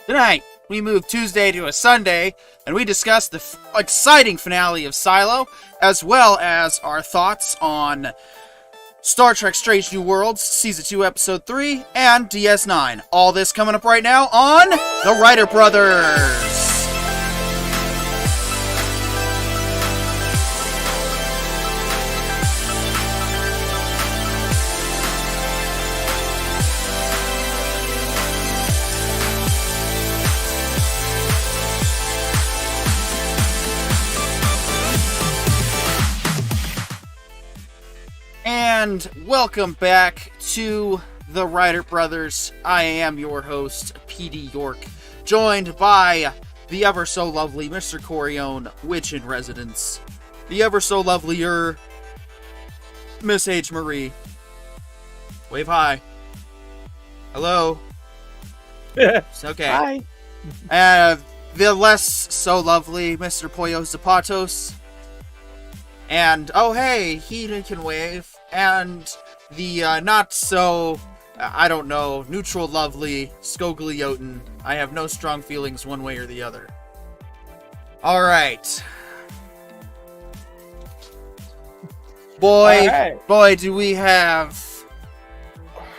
Tonight, we move Tuesday to a Sunday, and we discuss the exciting finale of Silo, as well as our thoughts on Star Trek Strange New Worlds, Season 2, Episode 3, and DS9. All this coming up right now on The Writer Brothers. And welcome back to The Writer Brothers. I am your host, PD York, joined by the ever so lovely Mr. Corione, Witch in Residence, the ever so lovelier Miss H. Marie. Wave hi. Hello. It's okay. Hi. The less so lovely Mr. Pollo Zapatos. And, oh hey, he can wave. And the not so, I don't know, neutral lovely Skogliotin. I have no strong feelings one way or the other. Alright. Boy, do we have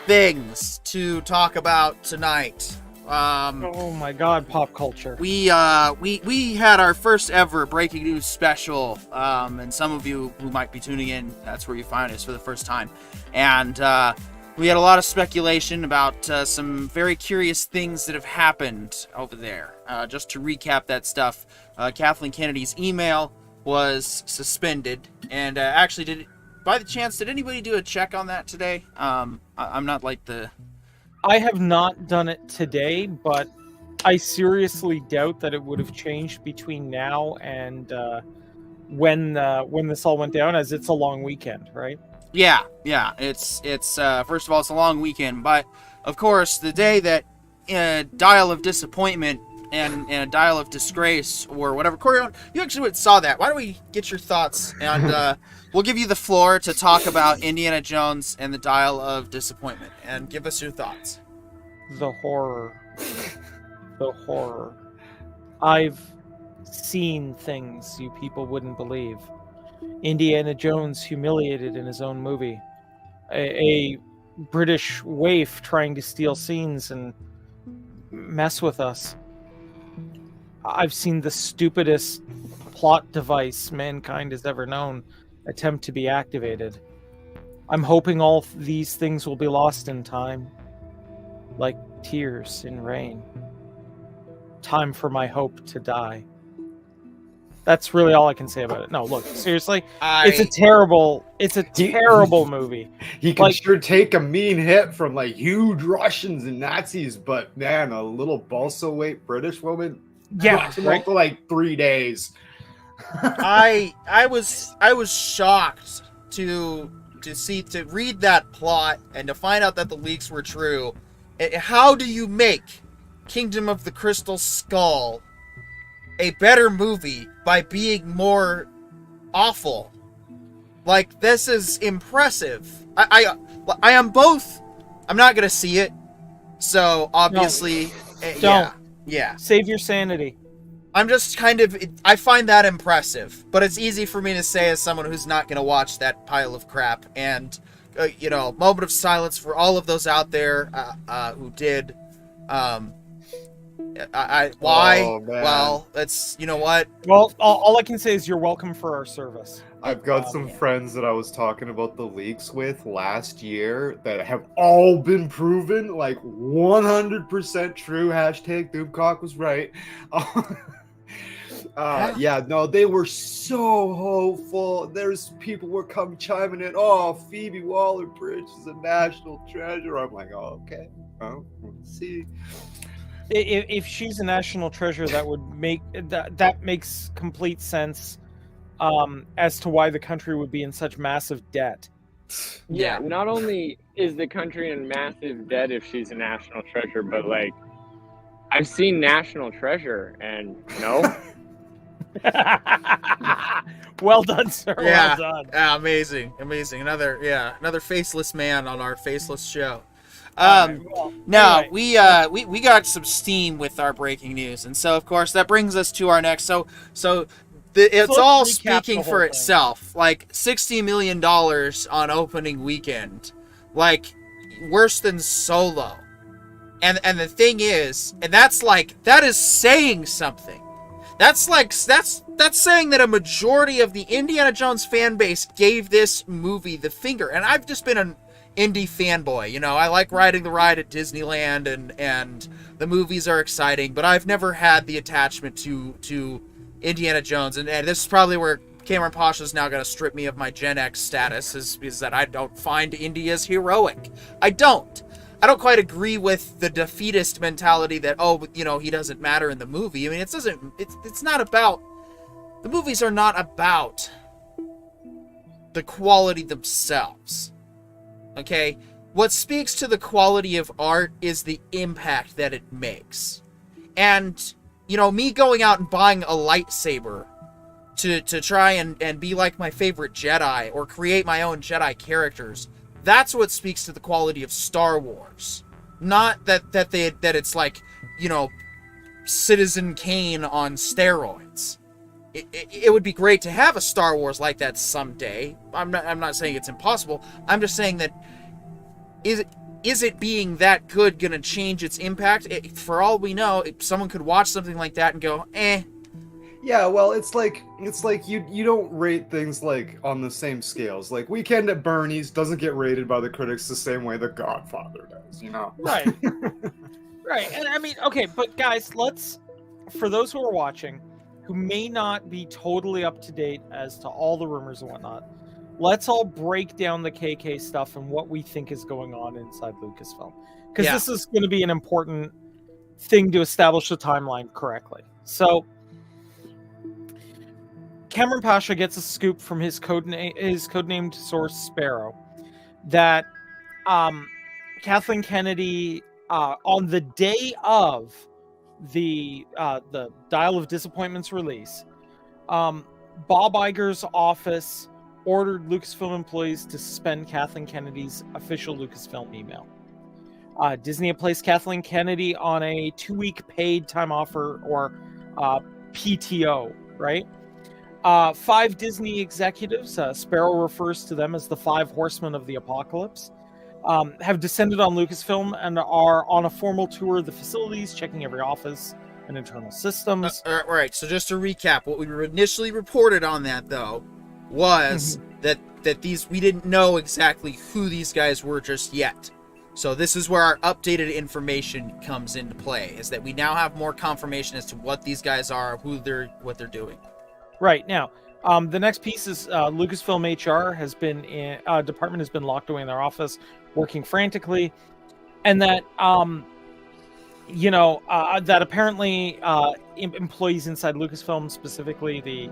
things to talk about tonight. Oh my god, pop culture. We had our first ever breaking news special, and some of you who might be tuning in, that's where you find us for the first time. And we had a lot of speculation about some very curious things that have happened over there. Just to recap that stuff, Kathleen Kennedy's email was suspended, and actually, by the chance, did anybody do a check on that today? I'm not like the... I have not done it today, but I seriously doubt that it would have changed between now and when this all went down, as it's a long weekend, right? Yeah. It's first of all, it's a long weekend, but of course, the day that a dial of disappointment and a dial of disgrace or whatever. Corey, you actually saw that. Why don't we get your thoughts, and we'll give you the floor to talk about Indiana Jones and the dial of disappointment, and give us your thoughts. The horror. The horror. I've seen things you people wouldn't believe. Indiana Jones humiliated in his own movie. A British waif trying to steal scenes and mess with us. I've seen the stupidest plot device mankind has ever known attempt to be activated. I'm hoping all these things will be lost in time, like tears in rain. Time for my hope to die. That's really all I can say about it. No, look, seriously, it's a terrible movie. He can sure take a mean hit from like huge Russians and Nazis, but man, a little balsa weight British woman, right? For like 3 days. I was shocked to read that plot and to find out that the leaks were true. How do you make Kingdom of the Crystal Skull a better movie by being more awful? Like, this is impressive. I am both. I'm not gonna see it, so obviously, don't. Yeah. Save your sanity. I'm just I find that impressive, but it's easy for me to say as someone who's not gonna watch that pile of crap. And moment of silence for all of those out there who did. Why? Oh, man. Well, that's, you know what? Well, all I can say is you're welcome for our service. I've got some friends that I was talking about the leaks with last year that have all been proven like 100% true. Hashtag Doomcock was right. They were so hopeful. There's people were chiming in. Oh, Phoebe Waller-Bridge is a national treasure. I'm like, oh, okay. Oh, we'll see. If she's a national treasure, that would make that makes complete sense as to why the country would be in such massive debt. Yeah, not only is the country in massive debt if she's a national treasure, but like I've seen National Treasure and no. Well done, sir. Yeah. Well done. Yeah, amazing. Another faceless man on our faceless show. Alright, well, Now anyway. we got some steam with our breaking news, and so of course that brings us to our next. It's let's all recap speaking the for whole thing. itself. Like $60 million on opening weekend, like worse than Solo. And the thing is, and that is saying something. That's saying that a majority of the Indiana Jones fan base gave this movie the finger. And I've just been an indie fanboy, you know. I like riding the ride at Disneyland, and the movies are exciting, but I've never had the attachment to Indiana Jones. And this is probably where Cameron Pasha's now going to strip me of my Gen X status, is that I don't find Indy as heroic. I don't quite agree with the defeatist mentality that, he doesn't matter in the movie. I mean, it's not about, the movies are not about the quality themselves. Okay? What speaks to the quality of art is the impact that it makes. And, me going out and buying a lightsaber to try and be like my favorite Jedi, or create my own Jedi characters, that's what speaks to the quality of Star Wars. Not that it's like, Citizen Kane on steroids. It would be great to have a Star Wars like that someday. I'm not saying it's impossible. I'm just saying that is it being that good gonna change its impact? For all we know, someone could watch something like that and go, eh. Yeah, well, it's like you don't rate things like on the same scales. Like Weekend at Bernie's doesn't get rated by the critics the same way The Godfather does, Right. Right. And I mean, okay, but guys, for those who are watching, who may not be totally up to date as to all the rumors and whatnot, let's all break down the KK stuff and what we think is going on inside Lucasfilm. Because this is going to be an important thing to establish the timeline correctly. So, Cameron Pasha gets a scoop from his codenamed source Sparrow that Kathleen Kennedy, on the day of the Dial of Disappointment's release, Bob Iger's office ordered Lucasfilm employees to suspend Kathleen Kennedy's official Lucasfilm email. Disney had placed Kathleen Kennedy on a 2-week paid time off or PTO, right? 5 Disney executives, Sparrow refers to them as the Five Horsemen of the Apocalypse, have descended on Lucasfilm and are on a formal tour of the facilities, checking every office and internal systems. All right, so just to recap, what we initially reported on that, though, was that we didn't know exactly who these guys were just yet. So this is where our updated information comes into play, is that we now have more confirmation as to what these guys are, what they're doing. Right. Now, the next piece is Lucasfilm HR department has been locked away in their office, working frantically, and that that apparently employees inside Lucasfilm, specifically the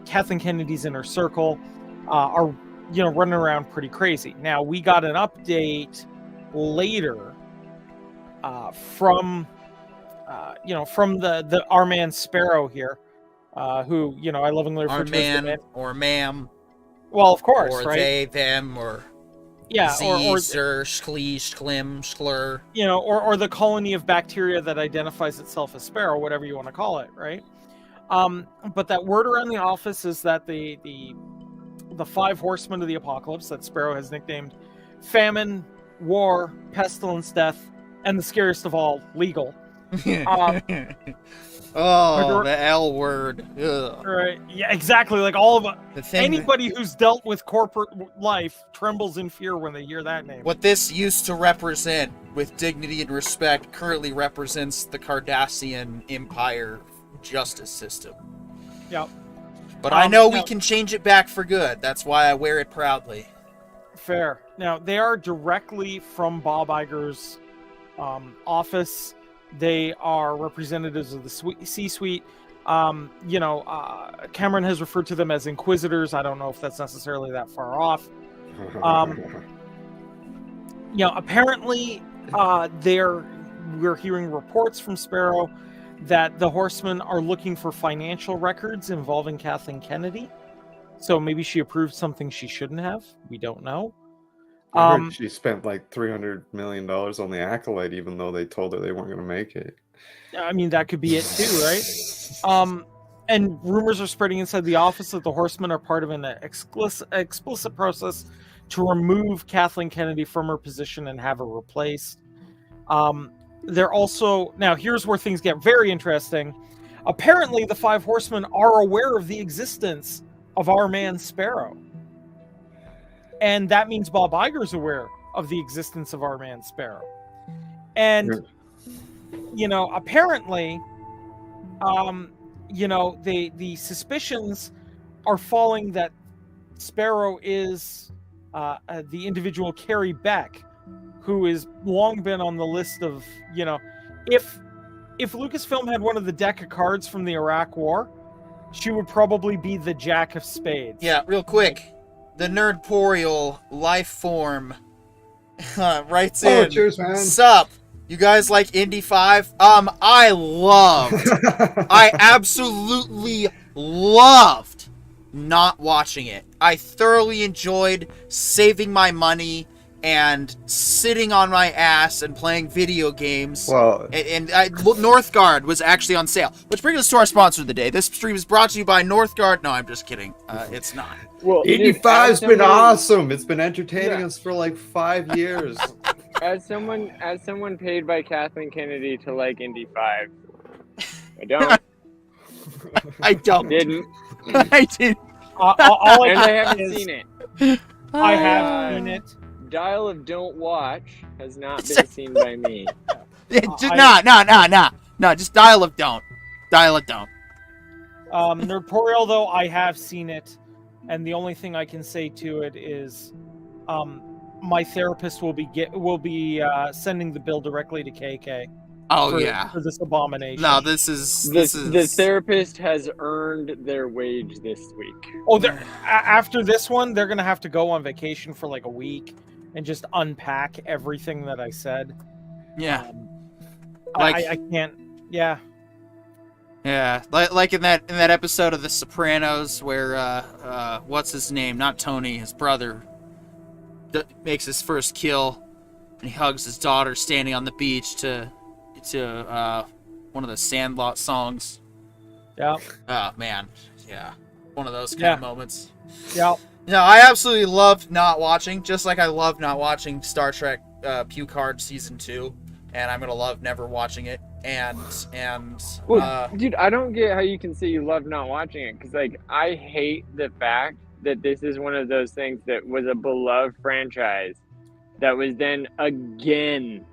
Kathleen Kennedy's inner circle, are running around pretty crazy. Now, we got an update later from our man Sparrow here. Who, I lovingly refer to as the man. Or ma'am. Well, of course, or right? They, them, or or sir, schlee, schlim, schlur. Or the colony of bacteria that identifies itself as Sparrow, whatever you want to call it, right? But that word around the office is that the 5 Horsemen of the Apocalypse that Sparrow has nicknamed famine, war, pestilence, death, and the scariest of all, legal. The L word. Ugh. Right. Yeah, exactly. Like all of anybody who's dealt with corporate life trembles in fear when they hear that name. What this used to represent with dignity and respect currently represents the Cardassian Empire justice system. Yep. But I know we can change it back for good. That's why I wear it proudly. Fair. Now, they are directly from Bob Iger's office. They are representatives of the C-suite. Cameron has referred to them as inquisitors. I don't know if that's necessarily that far off. Apparently, we're hearing reports from Sparrow that the Horsemen are looking for financial records involving Kathleen Kennedy. So maybe she approved something she shouldn't have. We don't know. I heard she spent like $300 million on the Acolyte, even though they told her they weren't going to make it. I mean, that could be it too, right? And rumors are spreading inside the office that the Horsemen are part of an explicit process to remove Kathleen Kennedy from her position and have her replaced. They're also, now here's where things get very interesting. Apparently, the Five Horsemen are aware of the existence of our man Sparrow. And that means Bob Iger's aware of the existence of our man Sparrow. And, you know, apparently, you know, the suspicions are falling that Sparrow is the individual Carrie Beck, who has long been on the list of, you know, if Lucasfilm had one of the deck of cards from the Iraq War, she would probably be the Jack of Spades. Yeah, real quick. The Nerdporial life form writes in. Cheers, man. Sup? You guys like Indy 5? I absolutely loved not watching it. I thoroughly enjoyed saving my money and sitting on my ass and playing video games. Well, And Northgard was actually on sale. Which brings us to our sponsor of the day. This stream is brought to you by Northgard. No, I'm just kidding. It's not. Well, Indy dude, 5's been somebody- awesome. It's been entertaining Yeah. us for like 5 years. As someone paid by Kathleen Kennedy to like Indy 5, I don't. I don't. Didn't. I did. All I And I know haven't is seen it. I have seen it. Dial of Don't Watch has not been seen by me. No, just dial of don't. Dial of don't. Nerdporial, though, I have seen it, and the only thing I can say to it is, my therapist will be sending the bill directly to KK. Oh, for this abomination. No, this is The therapist has earned their wage this week. Oh, after this one, they're gonna have to go on vacation for like a week and just unpack everything that I said. Yeah. I can't. Yeah. Yeah, like in that episode of The Sopranos where what's his name? Not Tony, his brother makes his first kill, and he hugs his daughter standing on the beach to one of the Sandlot songs. Yeah. Oh man, yeah, one of those kind of moments. Yeah. No, I absolutely loved not watching, just like I love not watching Star Trek Picard Season 2, and I'm gonna love never watching it. Well, dude, I don't get how you can say you love not watching it, because like I hate the fact that this is one of those things that was a beloved franchise that was then again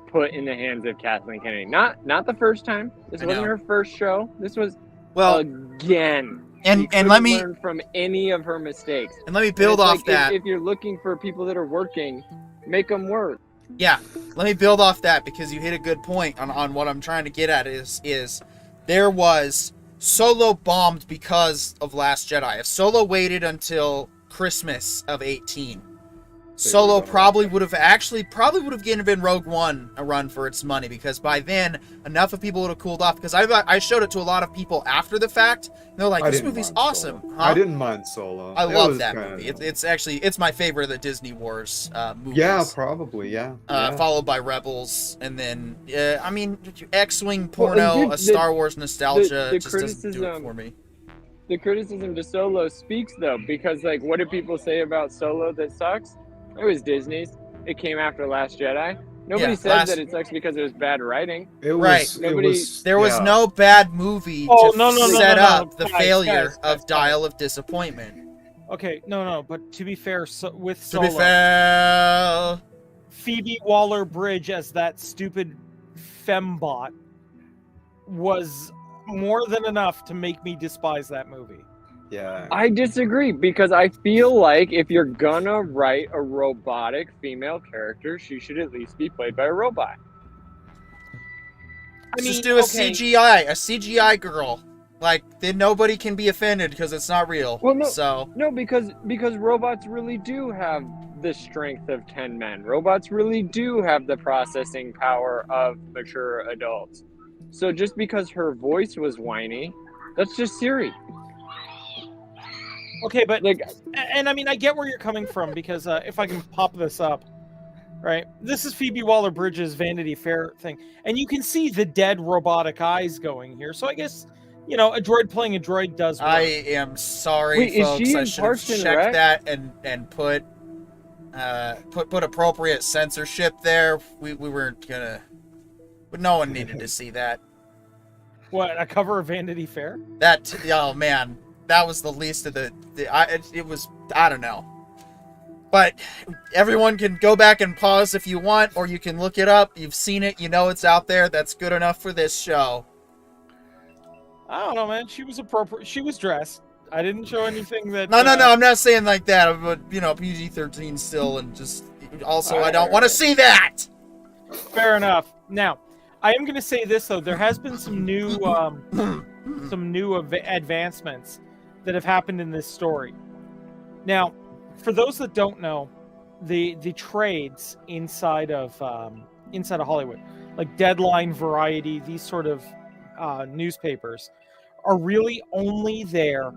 put in the hands of Kathleen Kennedy. Not the first time. This wasn't her first show. This was again. And let me learn from any of her mistakes. And let me build off that. If you're looking for people that are working, make them work. Yeah, let me build off that, because you hit a good point on what I'm trying to get at is there was Solo bombed because of Last Jedi. If Solo waited until Christmas of 18, Solo probably would have given Rogue One a run for its money, because by then enough of people would have cooled off. Because I showed it to a lot of people after the fact, and they're like, "This movie's awesome." Huh? I didn't mind Solo. I love that movie. It's my favorite of the Disney Wars movies. Yeah, probably. Yeah. Followed by Rebels, and then I mean, X-wing porno, a Star Wars nostalgia the just doesn't do it for me. The criticism to Solo speaks though, because like, what do people say about Solo that sucks? It was Disney's. It came after Last Jedi. Nobody said that it sucks because it was bad writing. There was no bad movie to set up the failure of Dial of Disappointment. Okay, no, but to be fair, with To Solo, be fair, Phoebe Waller-Bridge as that stupid fembot was more than enough to make me despise that movie. Yeah. I disagree, because I feel like if you're gonna write a robotic female character, she should at least be played by a robot. Just do a CGI girl. Like, then nobody can be offended because it's not real. Well, no, because robots really do have the strength of 10 men. Robots really do have the processing power of mature adults. So just because her voice was whiny, that's just Siri. Okay, but Like, and I mean, I get where you're coming from because if I can pop this up, right? This is Phoebe Waller-Bridge's Vanity Fair thing, and you can see the dead robotic eyes going here. So I guess a droid playing a droid does work. I am sorry, Wait, is folks. she I in should have Parks and checked Rec? that and put appropriate censorship there. We weren't gonna, but no one needed to see that. What, a cover of Vanity Fair? Oh man, that was the least of it was, I don't know. But everyone can go back and pause if you want, or you can look it up. You've seen it, you know it's out there. That's good enough for this show. I don't know, man. She was appropriate. She was dressed. I didn't show anything that. No, I'm not saying like that, but PG-13 still, and just also I don't want to see that. Fair enough. Now, I am going to say this though: there has been some new, advancements that have happened in this story. Now, for those that don't know, the trades inside of Hollywood, like Deadline, Variety, these sort of newspapers, are really only there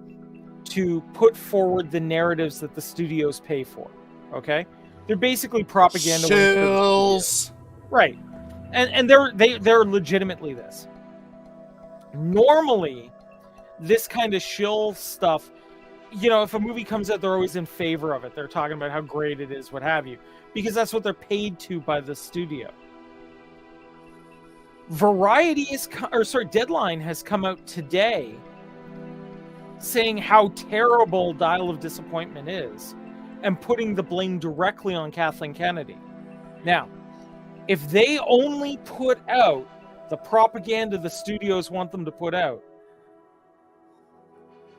to put forward the narratives that the studios pay for. Okay, they're basically propaganda. Shills. Right, and they're legitimately this. Normally, this kind of shill stuff, if a movie comes out, they're always in favor of it. They're talking about how great it is, what have you, because that's what they're paid to by the studio. Deadline has come out today saying how terrible Dial of Disappointment is and putting the blame directly on Kathleen Kennedy. Now, if they only put out the propaganda the studios want them to put out,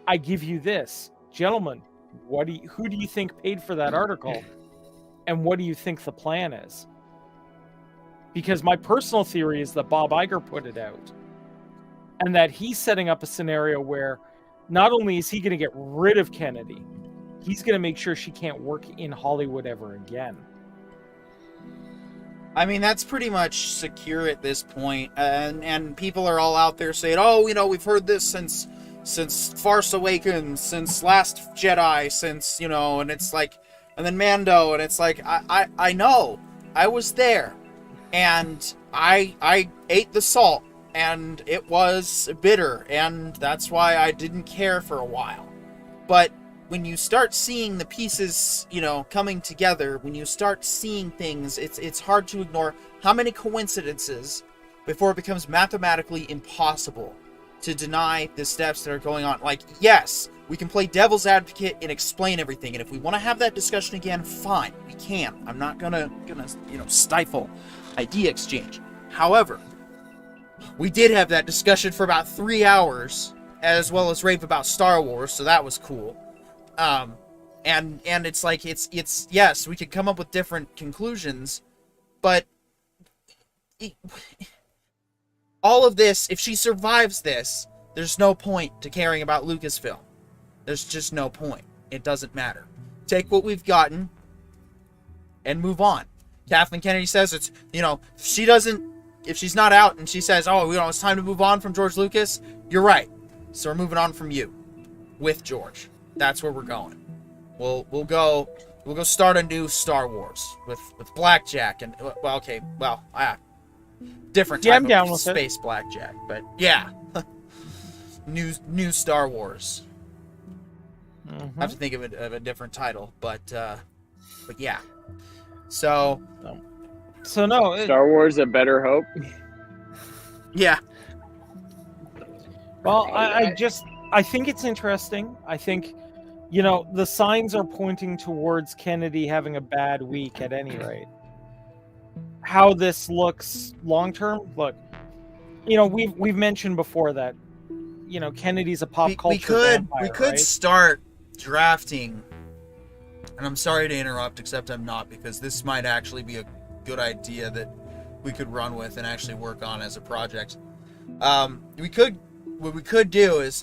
I give you this. Gentlemen, who do you think paid for that article? And what do you think the plan is? Because my personal theory is that Bob Iger put it out. And that he's setting up a scenario where not only is he going to get rid of Kennedy, he's going to make sure she can't work in Hollywood ever again. I mean, that's pretty much secure at this point. And people are all out there saying, oh, we've heard this since Farce Awakens, since Last Jedi, since, and it's like, and then Mando, and it's like, I know, I was there, and I ate the salt, and it was bitter, and that's why I didn't care for a while. But when you start seeing the pieces, coming together, when you start seeing things, it's hard to ignore how many coincidences before it becomes mathematically impossible to deny the steps that are going on. Like, yes, we can play devil's advocate and explain everything, and if we want to have that discussion again, fine, we can. I'm not gonna stifle idea exchange. However, we did have that discussion for about 3 hours, as well as rave about Star Wars, so that was cool. And it's like, it's yes, we could come up with different conclusions, but all of this, if she survives this, there's no point to caring about Lucasfilm. There's just no point. It doesn't matter. Take what we've gotten and move on. Kathleen Kennedy says it's, if she's not out and she says, oh, it's time to move on from George Lucas, you're right. So we're moving on from you with George. That's where we're going. We'll go start a new Star Wars with Blackjack and different type I'm down of with space it. Blackjack, but yeah. new Star Wars. Mm-hmm. I have to think of a different title, but yeah. So no, Star Wars: A Better Hope. yeah. Well, I think it's interesting. I think, the signs are pointing towards Kennedy having a bad week at any rate. How this looks long term, look, we've mentioned before that, Kennedy's a pop culture vampire, we could right? start drafting, and I'm sorry to interrupt, except I'm not, because this might actually be a good idea that we could run with and actually work on as a project. What we could do is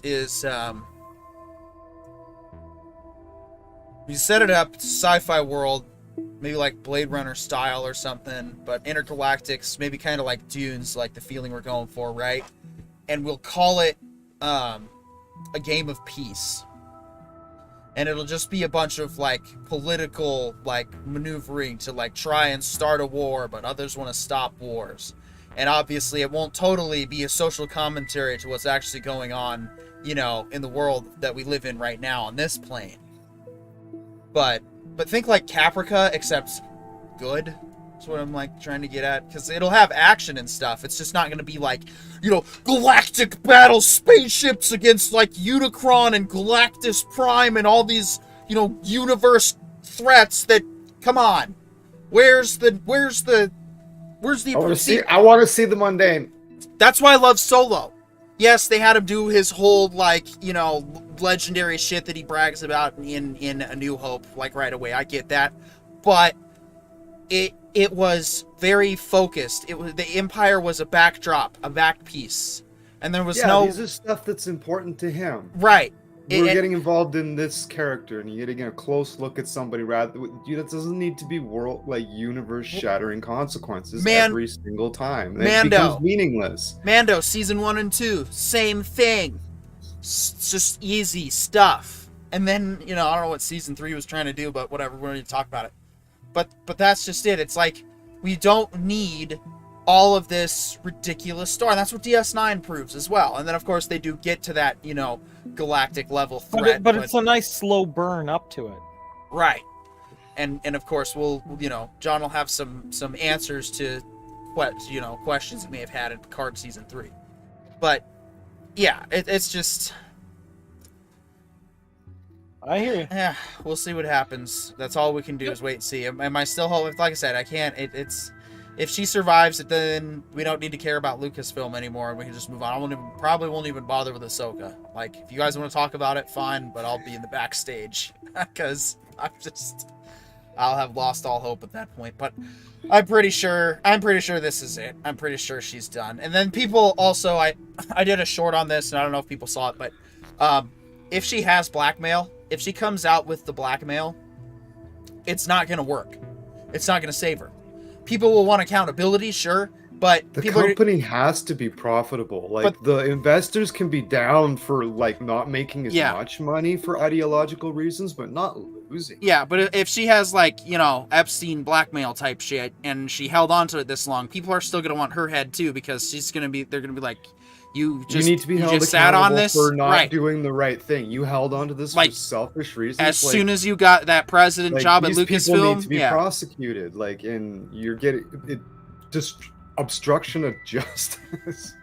we set it up sci-fi world, maybe like Blade Runner style or something, but intergalactics, maybe kind of like Dunes, like the feeling we're going for, right? And we'll call it a game of peace. and it'll just be a bunch of like political like maneuvering to like try and start a war, but others want to stop wars. And obviously it won't totally be a social commentary to what's actually going on, you know, in the world that we live in right now on this plane. But think like Caprica, except good. That's what I'm like trying to get at, because it'll have action and stuff. It's just not going to be like, you know, galactic battle spaceships against like Unicron and Galactus Prime and all these, you know, universe threats that, come on. Where's the I want to see the mundane. That's why I love Solo. Yes, they had him do his whole, like, you know, legendary shit that he brags about in A New Hope, like, right away. I get that. But it was very focused. It was, the Empire was a backdrop, a back piece. And there was these are stuff that's important to him. Right. We're getting involved in this character, and you're getting a close look at somebody rather. That doesn't need to be universe-shattering consequences every single time. It becomes meaningless. Mando, season 1 and 2, same thing. It's just easy stuff. And then, you know, I don't know what season 3 was trying to do, but whatever, we're going to talk about it. But that's just it. It's like, we don't need all of this ridiculous story. And that's what DS9 proves as well. And then, of course, they do get to that, you know, galactic level threat. But it's a nice slow burn up to it. Right. And of course, we'll, you know, John will have some answers to what, you know, questions he may have had in Picard season 3. But yeah, it's just, I hear you. yeah, we'll see what happens. That's all we can do is wait and see. Am I still hoping? Like I said, I can't. It's if she survives it, then we don't need to care about Lucasfilm anymore, and we can just move on. Probably won't even bother with Ahsoka. Like, if you guys want to talk about it, fine, but I'll be in the backstage because I'll have lost all hope at that point. But I'm pretty sure this is it. I'm pretty sure she's done. And then people also, I did a short on this, and I don't know if people saw it, but if she has blackmail, if she comes out with the blackmail, it's not going to work. It's not going to save her. People will want accountability, sure, but the company has to be profitable. Like, the investors can be down for like not making as much money for ideological reasons, but not losing. Yeah, but if she has like, you know, Epstein blackmail type shit, and she held on to it this long, people are still gonna want her head too, because they're gonna be like, you need to be held accountable for not doing the right thing. You held on to this for selfish reasons. As soon as you got that president job at Lucasfilm, people need to be prosecuted. Like, and you're getting it, just obstruction of justice.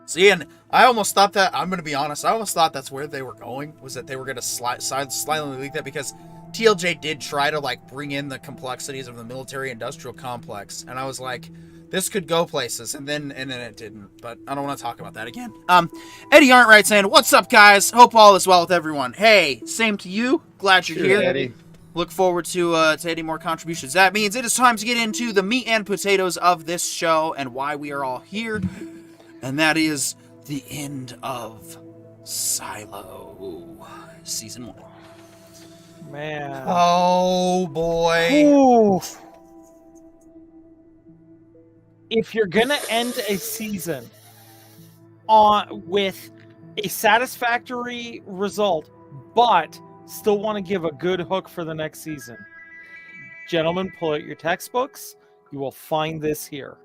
See, and I almost thought that, I'm going to be honest, I almost thought that's where they were going, was that they were going to slightly leak that, because TLJ did try to like bring in the complexities of the military-industrial complex, and I was like, this could go places, and then it didn't. But I don't want to talk about that again. Eddie Arntright saying, "What's up, guys? Hope all is well with everyone." Hey, same to you. Glad you're here. Eddie. Look forward to any more contributions. That means it is time to get into the meat and potatoes of this show and why we are all here, and that is the end of Silo season 1. Man. Oh boy. Ooh. If you're gonna end a season with a satisfactory result, but still want to give a good hook for the next season, gentlemen, pull out your textbooks. You will find this here.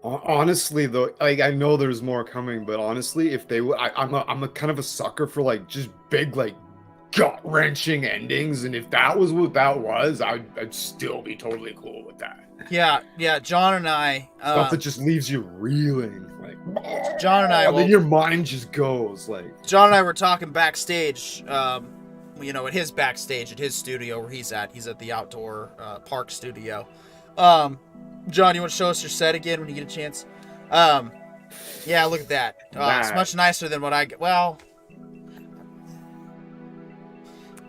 Honestly, though, like, I know there's more coming, but honestly, if they, I'm a kind of a sucker for like just big, like, gut-wrenching endings, and if that was what that was, I'd still be totally cool with that. Yeah, John and I... stuff that just leaves you reeling, like... John and I... then your mind just goes, like... John and I were talking backstage, you know, at his backstage, at his studio where he's at. He's at the outdoor park studio. John, you want to show us your set again when you get a chance? Yeah, look at that. It's much nicer than what I get. Well...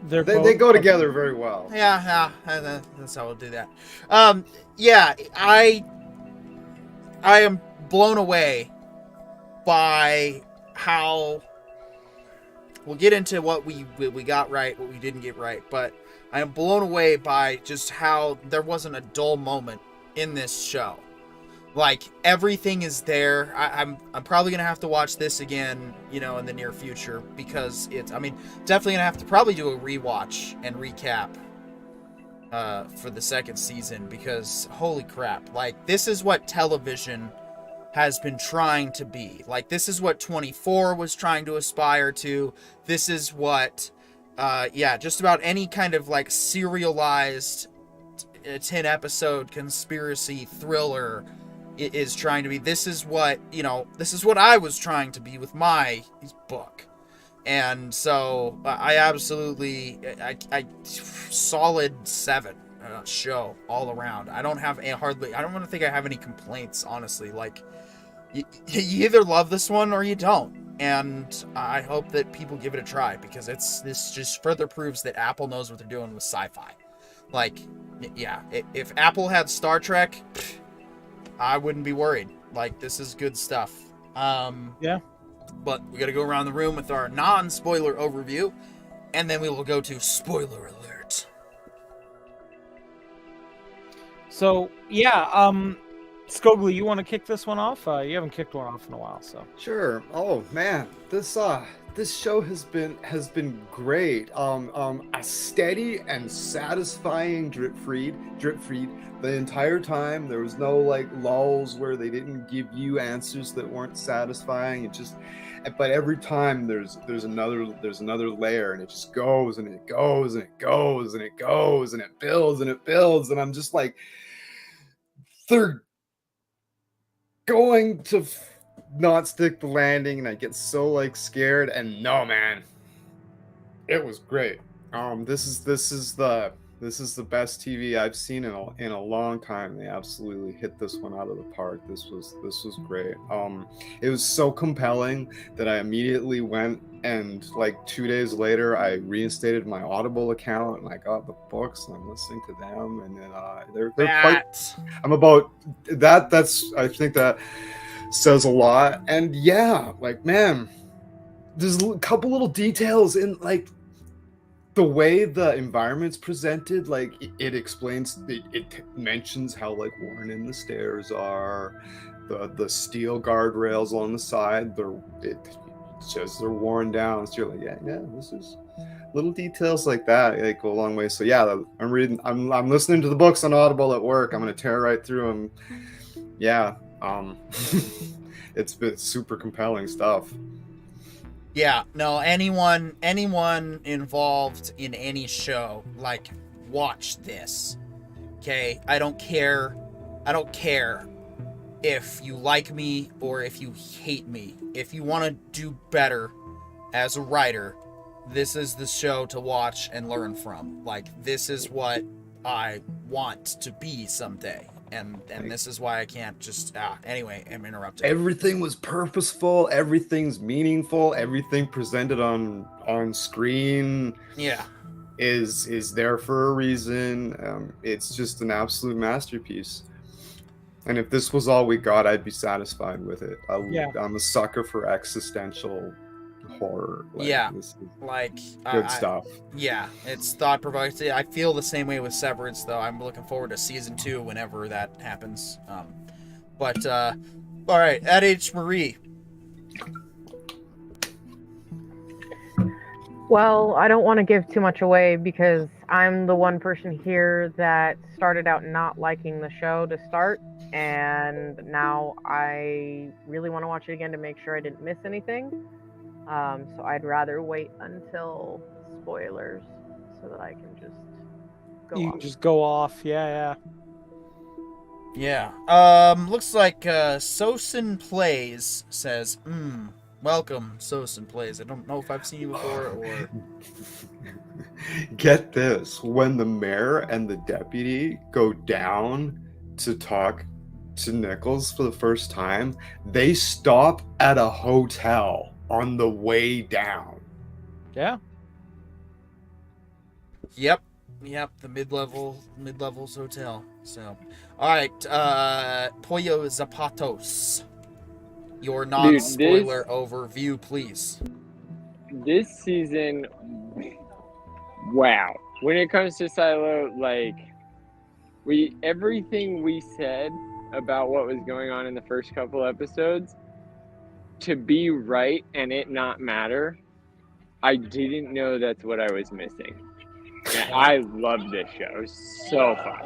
They go together very well. Yeah, that's how we'll do that. Yeah, I am blown away by how, we'll get into what we got right, what we didn't get right, but I am blown away by just how there wasn't a dull moment in this show. Like, everything is there. I'm probably gonna have to watch this again, in the near future, because definitely gonna have to probably do a rewatch and recap for the second season, because holy crap, like, this is what television has been trying to be. Like, this is what 24 was trying to aspire to. This is what just about any kind of like serialized 10 episode conspiracy thriller is trying to be. This is what I was trying to be with my book. And so I absolutely I solid 7 show all around. I don't want to think I have any complaints, honestly. Like, you either love this one or you don't, and I hope that people give it a try, because this just further proves that Apple knows what they're doing with sci-fi. Like, yeah, if Apple had Star Trek, I wouldn't be worried. Like, this is good stuff. Yeah. But we got to go around the room with our non-spoiler overview, and then we will go to spoiler alert. So, yeah, Scogli, you want to kick this one off? You haven't kicked one off in a while, so. Sure. Oh man, this show has been great. A steady and satisfying drip feed the entire time. There was no like lulls where they didn't give you answers that weren't satisfying. But every time there's another layer, and it just goes and it goes and it goes and it goes and it builds and it builds, and I'm just like, they're going to not stick the landing, and I get so like scared. And no, man, it was great. This is the best TV I've seen in a long time. They absolutely hit this one out of the park. This was great. It was so compelling that I immediately went, and like 2 days later I reinstated my Audible account, and I got the books and I'm listening to them, and then they're quite, I'm about that. I think that says a lot. And yeah, like, man, there's a couple little details in like the way the environment's presented. Like, it explains, it mentions how like worn in the stairs are, the steel guardrails on the side, it says they're worn down. So you're like, yeah, this is little details like that, like, go a long way. So yeah, I'm listening to the books on Audible at work. I'm gonna tear right through them. Yeah. It's been super compelling stuff. Yeah, no, anyone involved in any show, like, watch this. Okay? I don't care if you like me or if you hate me. If you want to do better as a writer, this is the show to watch and learn from. Like, this is what I want to be someday. And this is why I can't just anyway, I'm interrupted. Everything was purposeful, everything's meaningful, everything presented on screen is there for a reason. It's just an absolute masterpiece. And if this was all we got, I'd be satisfied with it. I'm a sucker for existential horror. This is good stuff. Yeah, it's thought-provoking. I feel the same way with Severance, though. I'm looking forward to season 2 whenever that happens. All right, at H. Marie. Well, I don't want to give too much away, because I'm the one person here that started out not liking the show to start, and now I really want to watch it again to make sure I didn't miss anything. So I'd rather wait until spoilers so that I can just go off. Just go off, yeah. Looks like Sosin Plays says, welcome, Sosin Plays. I don't know if I've seen you before or... Get this, when the mayor and the deputy go down to talk to Nichols for the first time, they stop at a hotel on the way down. Yeah. Yep, the mid-levels hotel. So, all right, Pollo Zapatos, your non-spoiler overview, please. This season, wow. When it comes to Silo, like, everything we said about what was going on in the first couple episodes, to be right and it not matter, I didn't know that's what I was missing. And I love this show. It was so fun.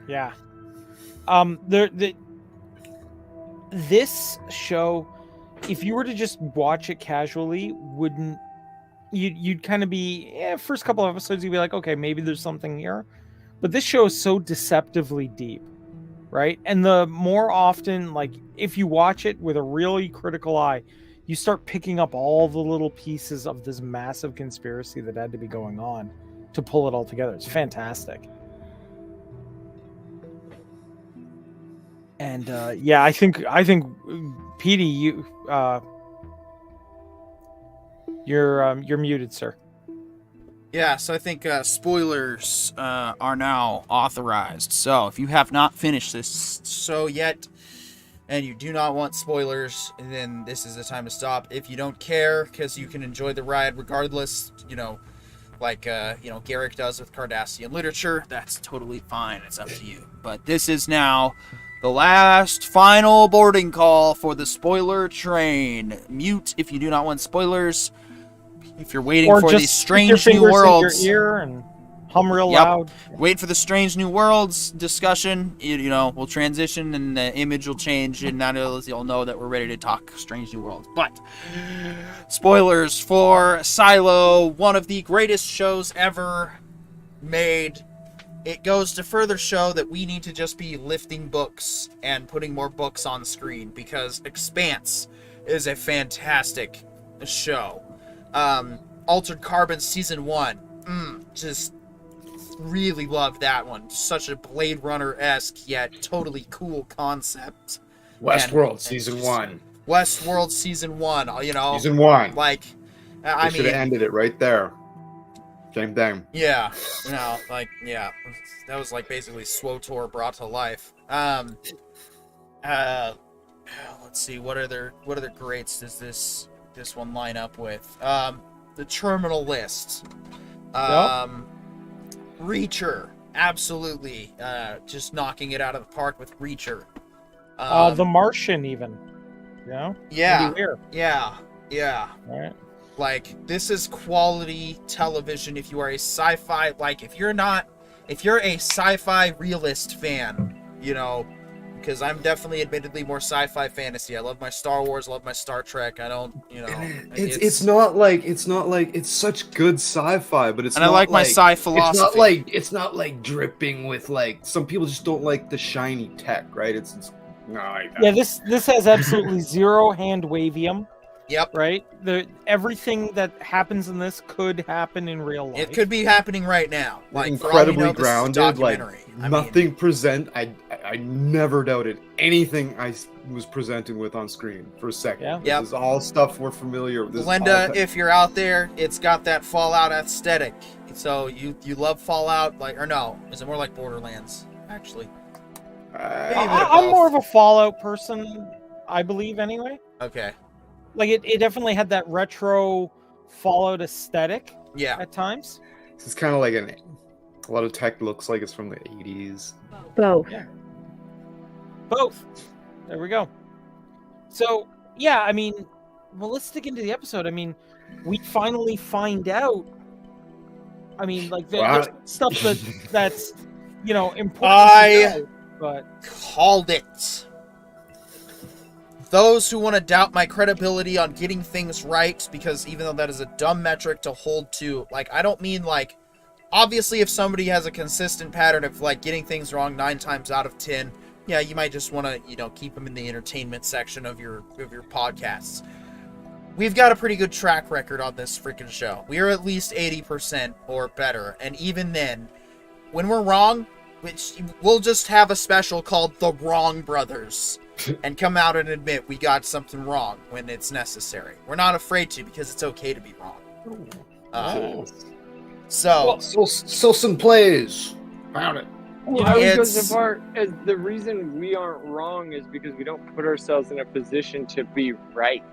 Yeah. This show, if you were to just watch it casually, wouldn't you'd kind of be first couple of episodes you'd be like, okay, maybe there's something here. But this show is so deceptively deep, right? And the more often, like, if you watch it with a really critical eye, you start picking up all the little pieces of this massive conspiracy that had to be going on to pull it all together. It's fantastic. And yeah, I think Petey, you're muted, sir. Yeah, so I think spoilers are now authorized. So if you have not finished this show yet, and you do not want spoilers, then this is the time to stop. If you don't care, because you can enjoy the ride regardless, like Garrick does with Cardassian literature, that's totally fine. It's up to you. But this is now the last final boarding call for the spoiler train. Mute if you do not want spoilers. If you're waiting for these strange new worlds, in your ear and hum real loud. Wait for the strange new worlds discussion. We'll transition and the image will change, and now you'll know that we're ready to talk strange new worlds. But spoilers for Silo, one of the greatest shows ever made. It goes to further show that we need to just be lifting books and putting more books on screen, because Expanse is a fantastic show. Altered Carbon Season 1. Just really loved that one. Such a Blade Runner-esque, yet totally cool concept. Westworld Season 1. Westworld Season 1, Season 1. Like, I should have ended it right there. Same thing. Yeah. That was like basically SWTOR brought to life. Let's see, what other greats does this one line up with? The Terminal List. Reacher, absolutely, just knocking it out of the park with Reacher. The Martian, even. Yeah. All right. Like, this is quality television. If you are a sci-fi, like, if you're a sci-fi realist fan, because I'm definitely admittedly more sci-fi fantasy. I love my Star Wars, love my Star Trek. I don't, It's such good sci-fi, but it's and not I like my sci philosophy. It's not like dripping with like, some people just don't like the shiny tech, right? It's no. Yeah, this has absolutely zero hand wavium. Yep. Right? Everything that happens in this could happen in real life. It could be happening right now. Like, incredibly grounded. Like, nothing I never doubted anything I was presenting with on screen for a second. Yeah. This is all stuff we're familiar with. Glenda, if you're out there, it's got that Fallout aesthetic. So you love Fallout, like, or no? Is it more like Borderlands? Actually, I'm more of a Fallout person, I believe, anyway. Okay. Like, it definitely had that retro Fallout aesthetic. Yeah. At times. It's kind of like a lot of tech looks like it's from the 80s. Both. Yeah. Both. There we go. So, yeah, I mean, well, let's dig into the episode. I mean, we finally find out. I mean, like, there's stuff that's, important. But called it. Those who want to doubt my credibility on getting things right, because even though that is a dumb metric to hold to, like, I don't mean, like, obviously if somebody has a consistent pattern of, like, getting things wrong 9 times out of 10, yeah, you might just want to, keep them in the entertainment section of your podcasts. We've got a pretty good track record on this freaking show. We are at least 80% or better, and even then, when we're wrong, which we'll just have a special called The Wrong Brothers. And come out and admit we got something wrong when it's necessary. We're not afraid to, because it's okay to be wrong. So some plays. Found it. Well, I would go so far as the reason we aren't wrong is because we don't put ourselves in a position to be right.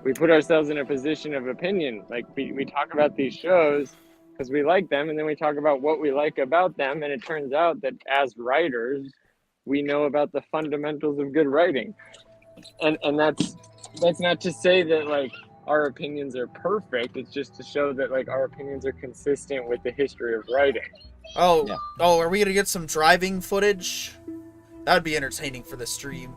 We put ourselves in a position of opinion. Like, we talk about these shows because we like them, and then we talk about what we like about them, and it turns out that as writers, we know about the fundamentals of good writing. And that's not to say that like our opinions are perfect. It's just to show that like our opinions are consistent with the history of writing. Oh, Yeah. oh, are we gonna get some driving footage? That would be entertaining for the stream.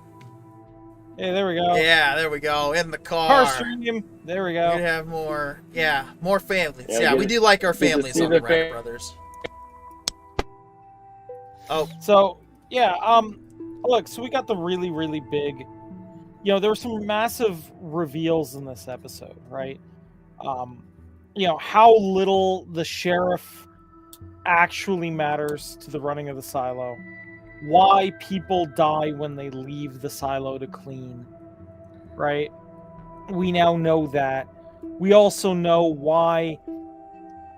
Hey, there we go. Yeah, there we go. In the car. Car stream. There we We go. could have more. Yeah, more families. Yeah, Yeah, get we it- do like our get to families see on the the Wright fa- Brothers. Oh, So yeah, look, so we got the really, really big. There were some massive reveals in this episode, right? How little the sheriff actually matters to the running of the silo. Why people die when they leave the silo to clean, right? We now know that. We also know why.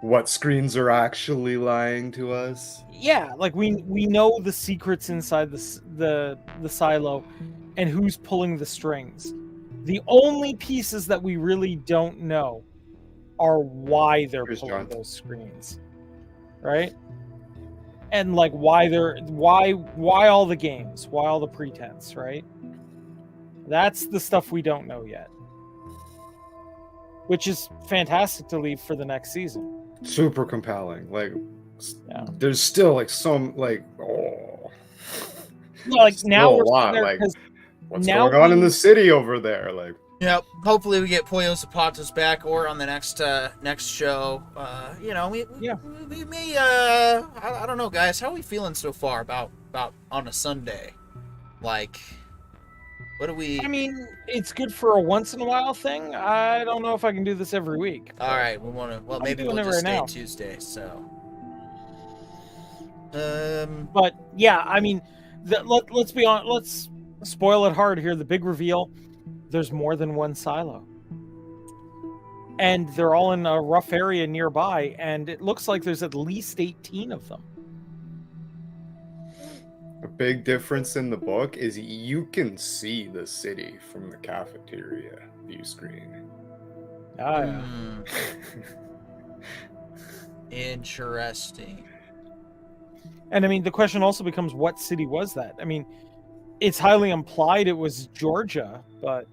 What screens are actually lying to us? Yeah, like we know the secrets inside the silo, and who's pulling the strings. The only pieces that we really don't know are why they're Here's pulling John. those screens, right? And like why all the games, why all the pretense, right? That's the stuff we don't know yet, which is fantastic to leave for the next season. Super compelling. Like, Yeah. there's still like some like, oh, Like Still now a we're lot, sitting there like, 'cause what's now going on in we- the city over there? Like, yep. Hopefully we get Pollo Zapata's back or on the next show. We may I don't know, guys. How are we feeling so far about on a Sunday? Like, what do we? I mean, it's good for a once in a while thing. I don't know if I can do this every week. All right, we want to. Well, I'm maybe doing we'll it just right stay now. Tuesday. So, But yeah, I mean, let's be on. Let's spoil it hard here. The big reveal: there's more than one silo, and they're all in a rough area nearby. And it looks like there's at least 18 of them. a big difference in the book is you can see the city from the cafeteria view screen. Ah, yeah. Interesting. And I mean, the question also becomes, what city was that? I mean, it's highly implied it was Georgia, but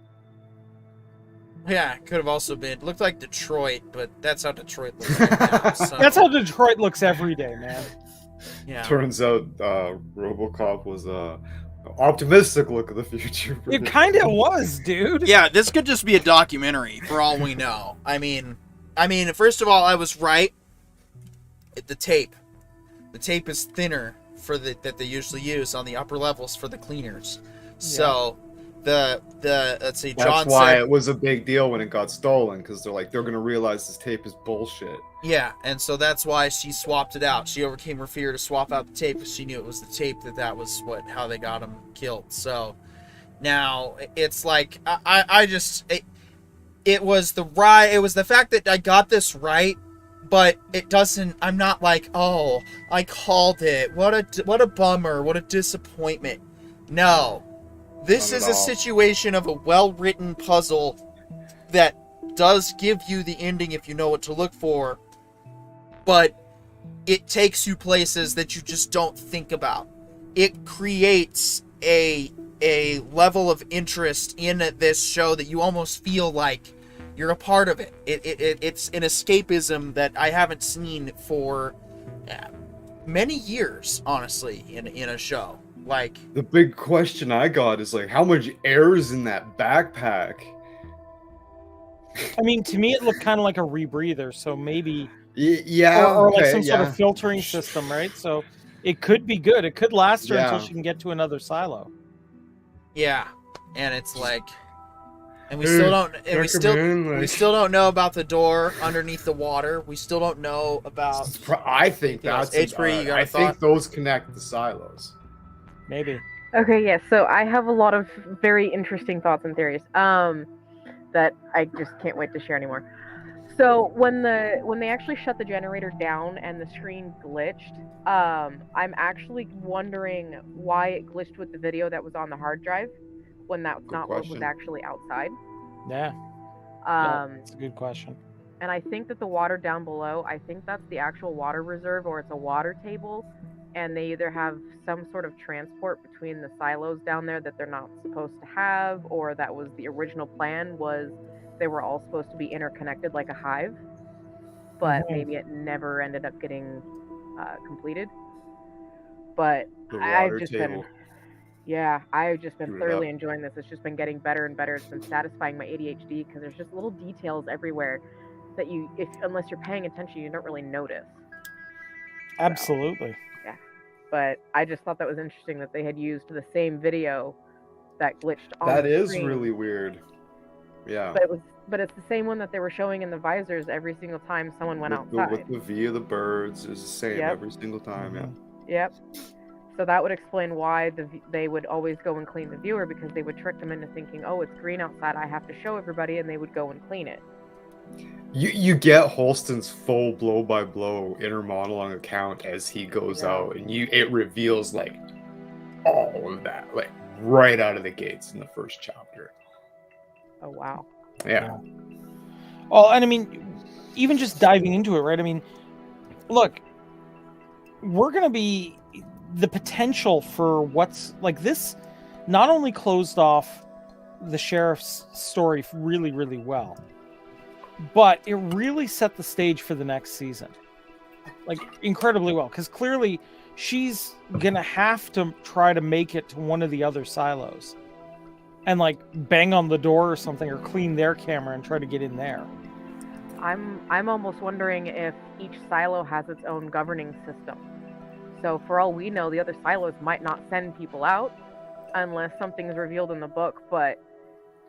Yeah, it could have also been. Looked like Detroit, but that's how Detroit looks right now. So, that's how Detroit looks every day, man. yeah. Turns out RoboCop was a optimistic look of the future. It kind of was, dude. Yeah, this could just be a documentary for all we know. I mean, first of all, I was right. The tape is thinner that they usually use on the upper levels for the cleaners. So the let's see, That's John why said, it was a big deal when it got stolen, because they're gonna realize this tape is bullshit. yeah, and so that's why she swapped it out. She overcame her fear to swap out the tape because she knew it was the tape that was how they got him killed. So now it's like it was the fact that I got this right. But it doesn't. I'm not like, oh, I called it. What a bummer. What a disappointment. No, this Not is at a all. situation of a well-written puzzle that does give you the ending if you know what to look for, but it takes you places that you just don't think about. It creates a level of interest in this show that you almost feel like you're a part of it. It's an escapism that I haven't seen for many years, honestly, in a show. Like, The big question I got is like, how much air is in that backpack? I mean, to me, it looked kind of like a rebreather. So maybe, Yeah, or like okay, some sort yeah. of filtering system, right? So it could be good. It could last her until Yeah. she can get to another silo. yeah, and it's like, and we still don't, and we still don't know about the door underneath the water. We still don't know about. I think Anything else? that's. H3, you got a I think thought? those connect the silos. Maybe. Okay, yes. So I have a lot of very interesting thoughts and theories that I just can't wait to share anymore. So when they actually shut the generator down and the screen glitched, I'm actually wondering why it glitched with the video that was on the hard drive when that's Good not what was question. actually outside. Yeah. Yeah, Um, that's a good question. and I think that the water down below, I think that's the actual water reserve or it's a water table and they either have some sort of transport between the silos down there that they're not supposed to have, or that was the original plan, was they were all supposed to be interconnected like a hive, but maybe it never ended up getting completed. But The I've water just table. I've just been Screwed it thoroughly up. enjoying this. It's just been getting better and better. It's been satisfying my ADHD because there's just little details everywhere that unless you're paying attention, you don't really notice. Absolutely. Yeah. But I just thought that was interesting that they had used the same video that glitched on That the is screen. really weird. Yeah. But it's the same one that they were showing in the visors every single time someone went outside. With the view of the birds, is the same Yep. every single time. Yeah. Yep. So that would explain why they would always go and clean the viewer, because they would trick them into thinking, oh, it's green outside, I have to show everybody, and they would go and clean it. You get Holston's full blow by blow inner monologue account as he goes out, and it reveals like all of that, like right out of the gates in the first chapter. Oh wow. Yeah. Well, and I mean, even just diving into it, right? I mean, look, we're gonna be the potential for what's like this. Not only closed off the sheriff's story really, really well, but it really set the stage for the next season, like incredibly well, because clearly she's gonna have to try to make it to one of the other silos and like bang on the door or something, or clean their camera and try to get in there. I'm almost wondering if each silo has its own governing system. So for all we know, the other silos might not send people out unless something is revealed in the book. But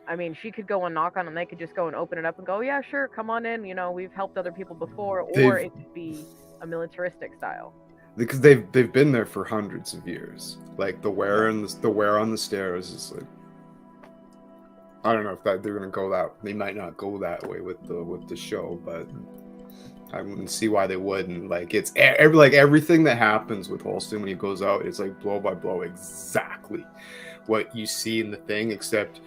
I mean, she could go and knock on, and they could just go and open it up and go, yeah, sure, come on in. You know, we've helped other people before. Or it could be a militaristic style. Because they've been there for hundreds of years. Like the wear on the stairs is like, I don't know if they're gonna go that. They might not go that way with the show, but I wouldn't see why they wouldn't. Like it's like everything that happens with Holston when he goes out, it's like blow by blow exactly what you see in the thing, except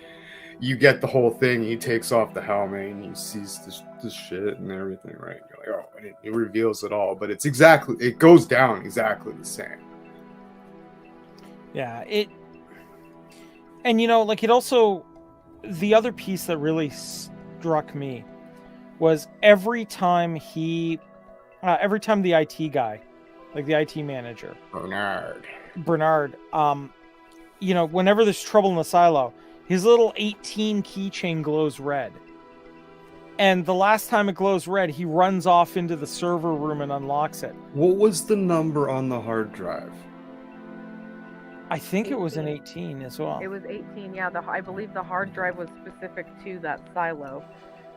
you get the whole thing. He takes off the helmet and he sees this shit and everything, right? You're like, oh, and it reveals it all, but it goes down exactly the same. Yeah, and you know, like it also, the other piece that really struck me was every time the IT guy, like the IT manager, Bernard, you know, whenever there's trouble in the silo, his little 18 keychain glows red. And the last time it glows red, he runs off into the server room and unlocks it. What was the number on the hard drive? I think it was an 18 as well. It was 18, yeah. I believe the hard drive was specific to that silo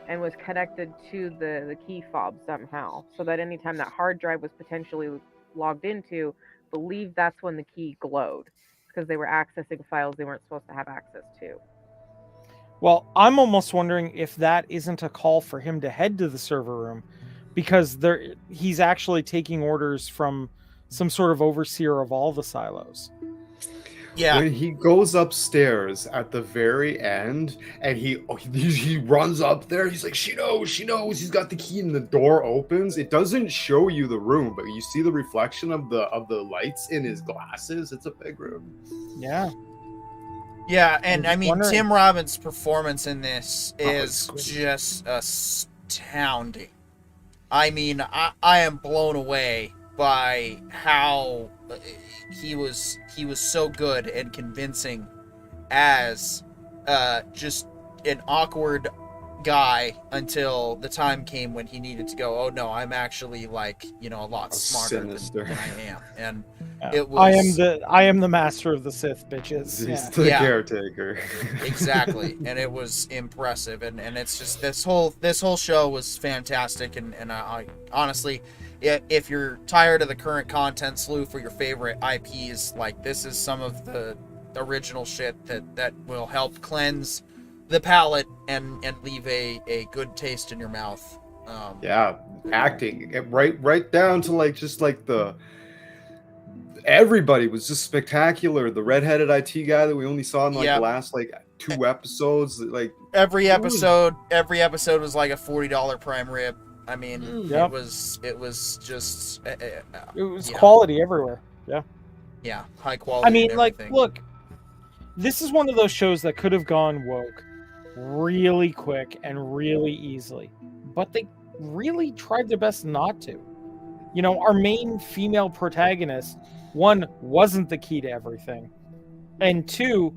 and was connected to the key fob somehow, so that anytime that hard drive was potentially logged into, believe that's when the key glowed, because they were accessing files they weren't supposed to have access to. Well, I'm almost wondering if that isn't a call for him to head to the server room, because he's actually taking orders from some sort of overseer of all the silos. Yeah. When he goes upstairs at the very end and he runs up there, he's like, she knows, he's got the key, and the door opens. It doesn't show you the room, but you see the reflection of the lights in his glasses. It's a big room. Yeah. Yeah, and I mean, wondering. Tim Robbins' performance in this is just astounding. I mean, I am blown away by how he was so good and convincing as just an awkward guy until the time came when he needed to go, oh no, I'm actually like, you know, a lot smarter than I am. And it was, I am the master of the Sith, bitches. He's the caretaker. Exactly. And it was impressive, and it's just this whole show was fantastic, and I honestly, if you're tired of the current content slew for your favorite IPs, like, this is some of the original shit that will help cleanse the palate and leave a good taste in your mouth. Acting right down to like just like everybody was just spectacular. The redheaded IT guy that we only saw in like the last like 2 episodes, like every episode was like a $40 prime rib. I mean, it was just it was quality everywhere. Yeah, high quality. I mean, and like, everything. look, this is one of those shows that could have gone woke really quick and really easily, but they really tried their best not to. You know, our main female protagonist, one, wasn't the key to everything, and two,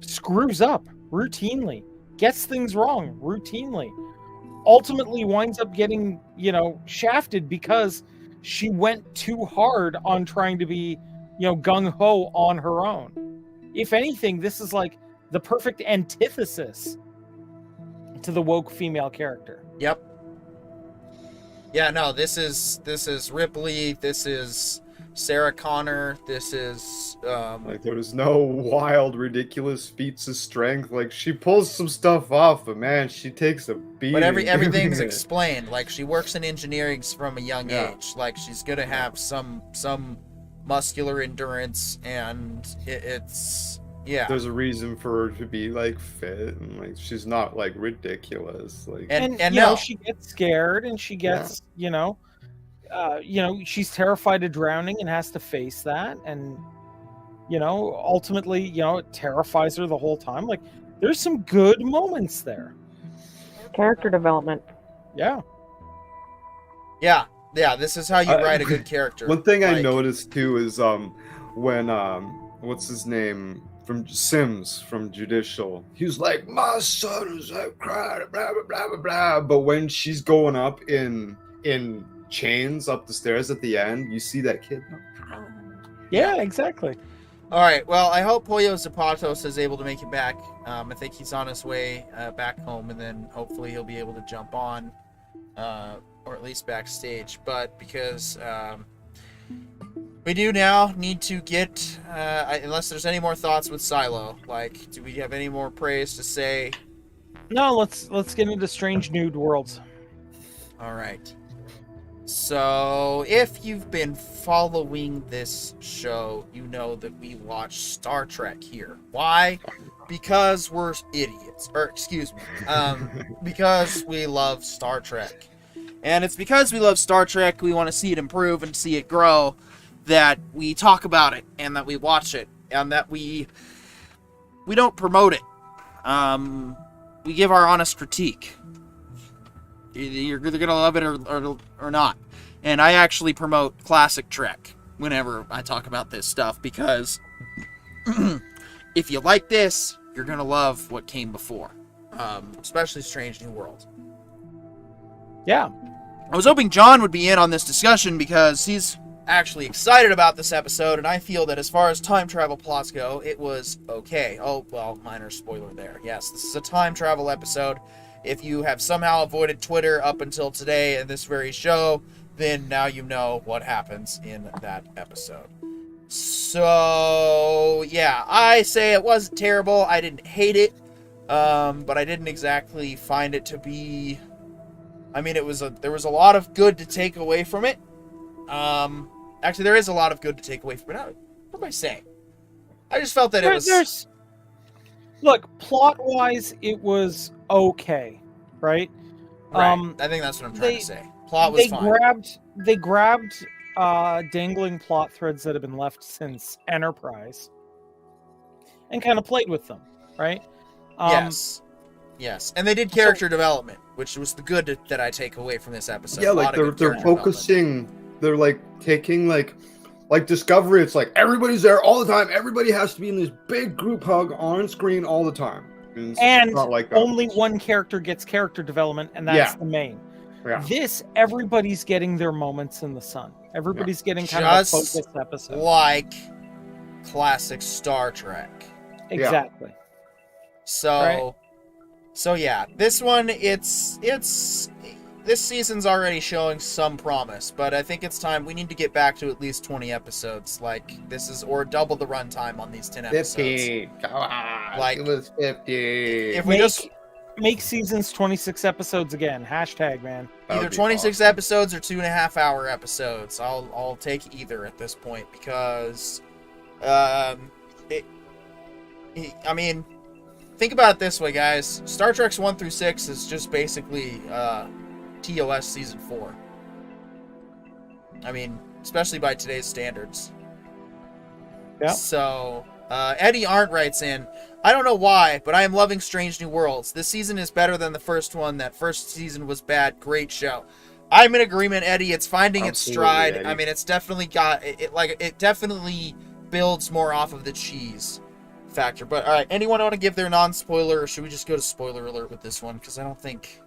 screws up routinely, gets things wrong routinely, ultimately winds up getting, you know, shafted because she went too hard on trying to be, you know, gung-ho on her own. If anything, this is like the perfect antithesis to the woke female character. Yep. Yeah, no, this is Ripley, this is Sarah Connor, this is Like, there was no wild, ridiculous feats of strength. Like, she pulls some stuff off, but man, she takes a beating. but everything's doing it. explained. Like, she works in engineering from a young Yeah. age. Like, she's gonna have some muscular endurance, and it's yeah. There's a reason for her to be like fit, and like she's not like ridiculous. Like, And you know, no. she gets scared, and she gets, you know, she's terrified of drowning and has to face that, and you know, ultimately, you know, it terrifies her the whole time. Like, there's some good moments there. Character development. Yeah. Yeah, this is how you write a good character. one thing I Like, noticed too is when what's his name from Sims from Judicial, he was like, my son is like crying, blah blah blah blah blah. But when she's going up in chains up the stairs at the end, you see that kid. Yeah, exactly. All right. Well, I hope Pollo Zapatos is able to make it back. I think he's on his way back home, and then hopefully he'll be able to jump on, or at least backstage. But because we do now need to get, unless there's any more thoughts with Silo, like, do we have any more praise to say? No, let's get into Strange Nude Worlds. All right. So, if you've been following this show, you know that we watch Star Trek here. Why? Because we're idiots. Or, excuse me. Because we love Star Trek. And it's because we love Star Trek, we want to see it improve and see it grow, that we talk about it, and that we watch it, and that we don't promote it. We give our honest critique. You're either gonna love it or not. And I actually promote classic Trek whenever I talk about this stuff, because if you like this, you're gonna love what came before, especially Strange New Worlds. Yeah. I was hoping John would be in on this discussion because he's actually excited about this episode, and I feel that as far as time travel plots go, it was okay. Oh, well, minor spoiler there. Yes, this is a time travel episode. If you have somehow avoided Twitter up until today and this very show, then now you know what happens in that episode. So, yeah, I say it wasn't terrible. I didn't hate it, but I didn't exactly find it to be... I mean, there was a lot of good to take away from it. Actually, there is a lot of good to take away from it. What am I saying? I just felt that it was... Look, plot-wise, it was okay, right? Right. I think that's what I'm trying to say. Plot was fine. They grabbed dangling plot threads that have been left since Enterprise and kind of played with them, right? Yes, and they did character development, which was the good that I take away from this episode. Yeah, like they're focusing. They're like taking like Discovery. It's like everybody's there all the time. Everybody has to be in this big group hug on screen all the time. And not like that. Only one character gets character development, and that's the main. Yeah. This, everybody's getting their moments in the sun. Everybody's getting kind of a focused episode. Like classic Star Trek. Exactly. So yeah, this one, this season's already showing some promise, but I think it's time we need to get back to at least 20 episodes. Like, this is, or double the runtime on these 10 episodes. 50. Come on. Like, it was 50. If we make seasons 26 episodes again. Hashtag, man. Either 26 episodes or 2.5-hour episodes. I'll take either at this point, because I mean, think about it this way, guys. Star Trek's 1 through 6 is just basically TOS Season 4. I mean, especially by today's standards. Yeah. So, Eddie Arndt writes in, I don't know why, but I am loving Strange New Worlds. This season is better than the first one. That first season was bad. Great show. I'm in agreement, Eddie. It's finding its Absolutely, stride. Eddie. I mean, it's definitely got it definitely builds more off of the cheese factor. But all right, anyone want to give their non-spoiler, or should we just go to spoiler alert with this one? Because I don't think.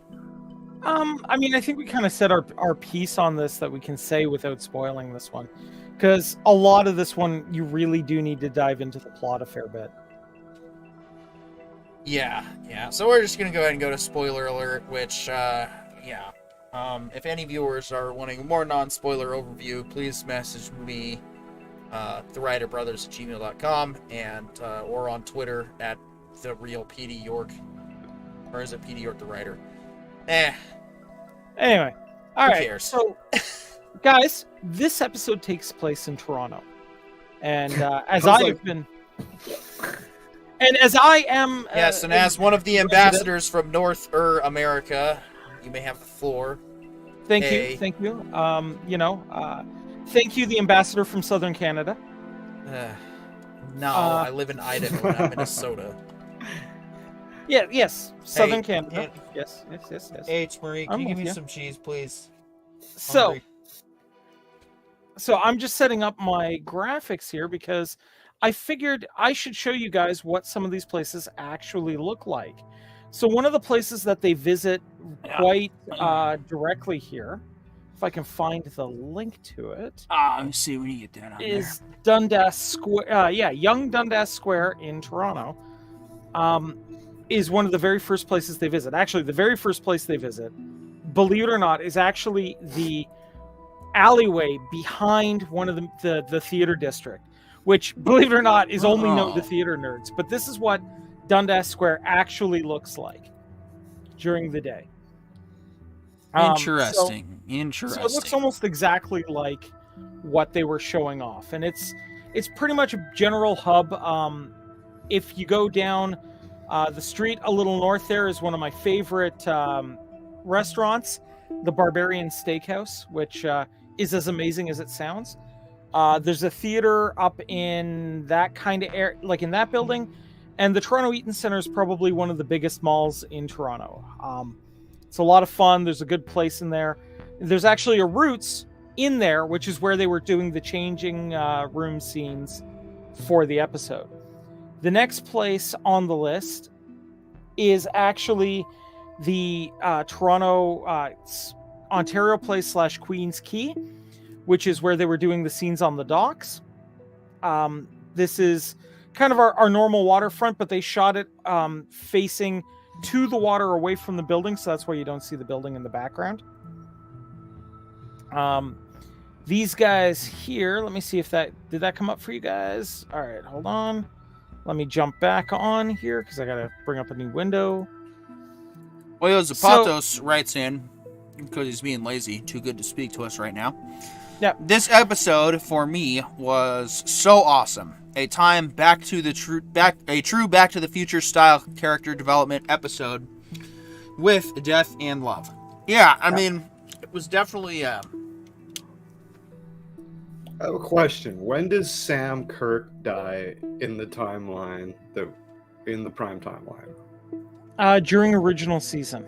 I mean, I think we kind of said our piece on this that we can say without spoiling this one, because a lot of this one you really do need to dive into the plot a fair bit. Yeah. So we're just gonna go ahead and go to spoiler alert, which yeah. If any viewers are wanting a more non-spoiler overview, please message me, thewriterbrothers@gmail.com, and or on Twitter at the real PD York, or is it PD York the writer? Anyway, all Who right. cares? So, guys, this episode takes place in Toronto, and as I was I've been, and as I am, Yes, and as one of the ambassadors from North America, you may have the floor. thank Hey. you. Thank you, the ambassador from Southern Canada. No, I live in Idaho, and I'm Minnesota. Yes, Southern Hey, Canada. Yes. H. Marie, can I'm you give with me you. some cheese, please? So, Hungry. I'm just setting up my graphics here because I figured I should show you guys what some of these places actually look like. So one of the places that they visit quite directly here, if I can find the link to it, Let me see when you get down is Dundas Square. Young Dundas Square in Toronto is one of the very first places they visit. Actually, the very first place they visit, believe it or not, is actually the alleyway behind one of the theater district, which, believe it or not, is only known to theater nerds. But this is what Dundas Square actually looks like during the day. Interesting. So it looks almost exactly like what they were showing off, and it's pretty much a general hub. If you go down the street a little north, there is one of my favorite restaurants, the Barbarian Steakhouse, which is as amazing as it sounds. There's a theater up in that kind of area, like in that building. And the Toronto Eaton Centre is probably one of the biggest malls in Toronto. It's a lot of fun. There's a good place in there. There's actually a Roots in there, which is where they were doing the changing room scenes for the episode. The next place on the list is actually the Toronto Ontario Place / Queen's Quay, which is where they were doing the scenes on the docks. This is kind of our normal waterfront, but they shot it facing to the water away from the building, so that's why you don't see the building in the background. These guys here, let me see if did that come up for you guys? All right, hold on. Let me jump back on here because I got to bring up a new window. Oyo Zapatos writes in, because he's being lazy, too good to speak to us right now. Yeah. This episode for me was so awesome. A true Back to the Future style character development episode with death and love. Yeah, I mean, it was definitely I have a question. When does Sam Kirk die in the timeline, in the prime timeline? During original season,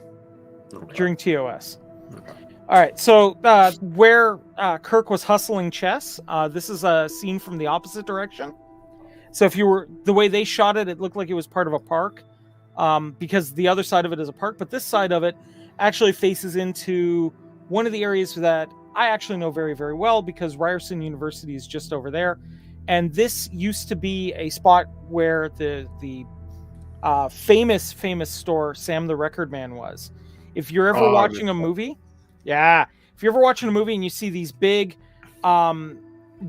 Okay. during TOS. Okay. All right, so where Kirk was hustling chess, this is a scene from the opposite direction. So the way they shot it, it looked like it was part of a park, because the other side of it is a park, but this side of it actually faces into one of the areas that I actually know very, very well, because Ryerson University is just over there. And this used to be a spot where the famous store Sam the Record Man was. If you're ever watching a movie, if you're ever watching a movie and you see these big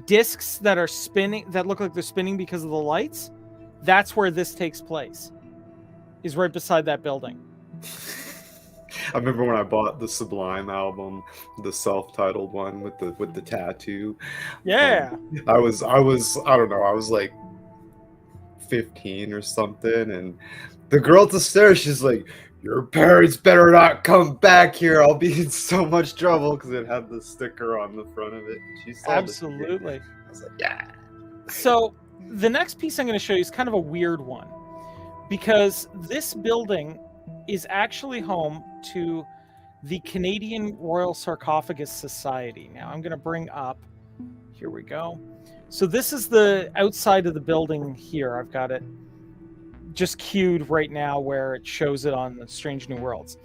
discs that are spinning, that look like they're spinning because of the lights, that's where this takes place. Is right beside that building. I remember when I bought the Sublime album, the self-titled one with the tattoo. Yeah. I was I don't know, I was like 15 or something, and the girl at the stairs, she's like, "Your parents better not come back here. I'll be in so much trouble," because it had the sticker on the front of it. She saw Absolutely. I was like, yeah. So the next piece I'm going to show you is kind of a weird one, because this building is actually home to the Canadian Royal Sarcophagus Society. Now I'm going to bring up, here we go. So this is the outside of the building here. I've got it just queued right now where it shows it on the Strange New Worlds.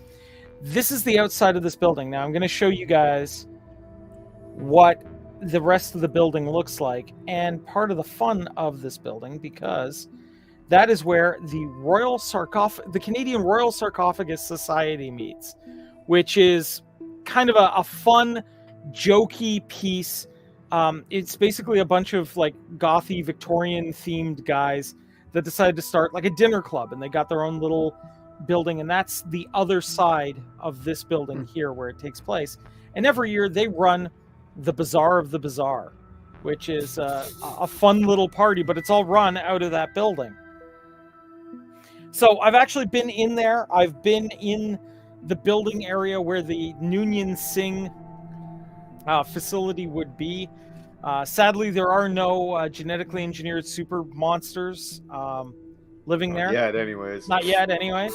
This is the outside of this building. Now I'm going to show you guys what the rest of the building looks like, and part of the fun of this building, because that is where the Canadian Royal Sarcophagus Society meets, which is kind of a fun, jokey piece. It's basically a bunch of like gothy Victorian themed guys that decided to start like a dinner club, and they got their own little building, and that's the other side of this building here where it takes place. And every year they run the Bazaar of the Bazaar, which is a fun little party, but it's all run out of that building. So I've actually been in there. I've been in the building area where the Noonien Singh facility would be. Sadly, there are no genetically engineered super monsters living there. Not yet, anyways. Not yet, anyway.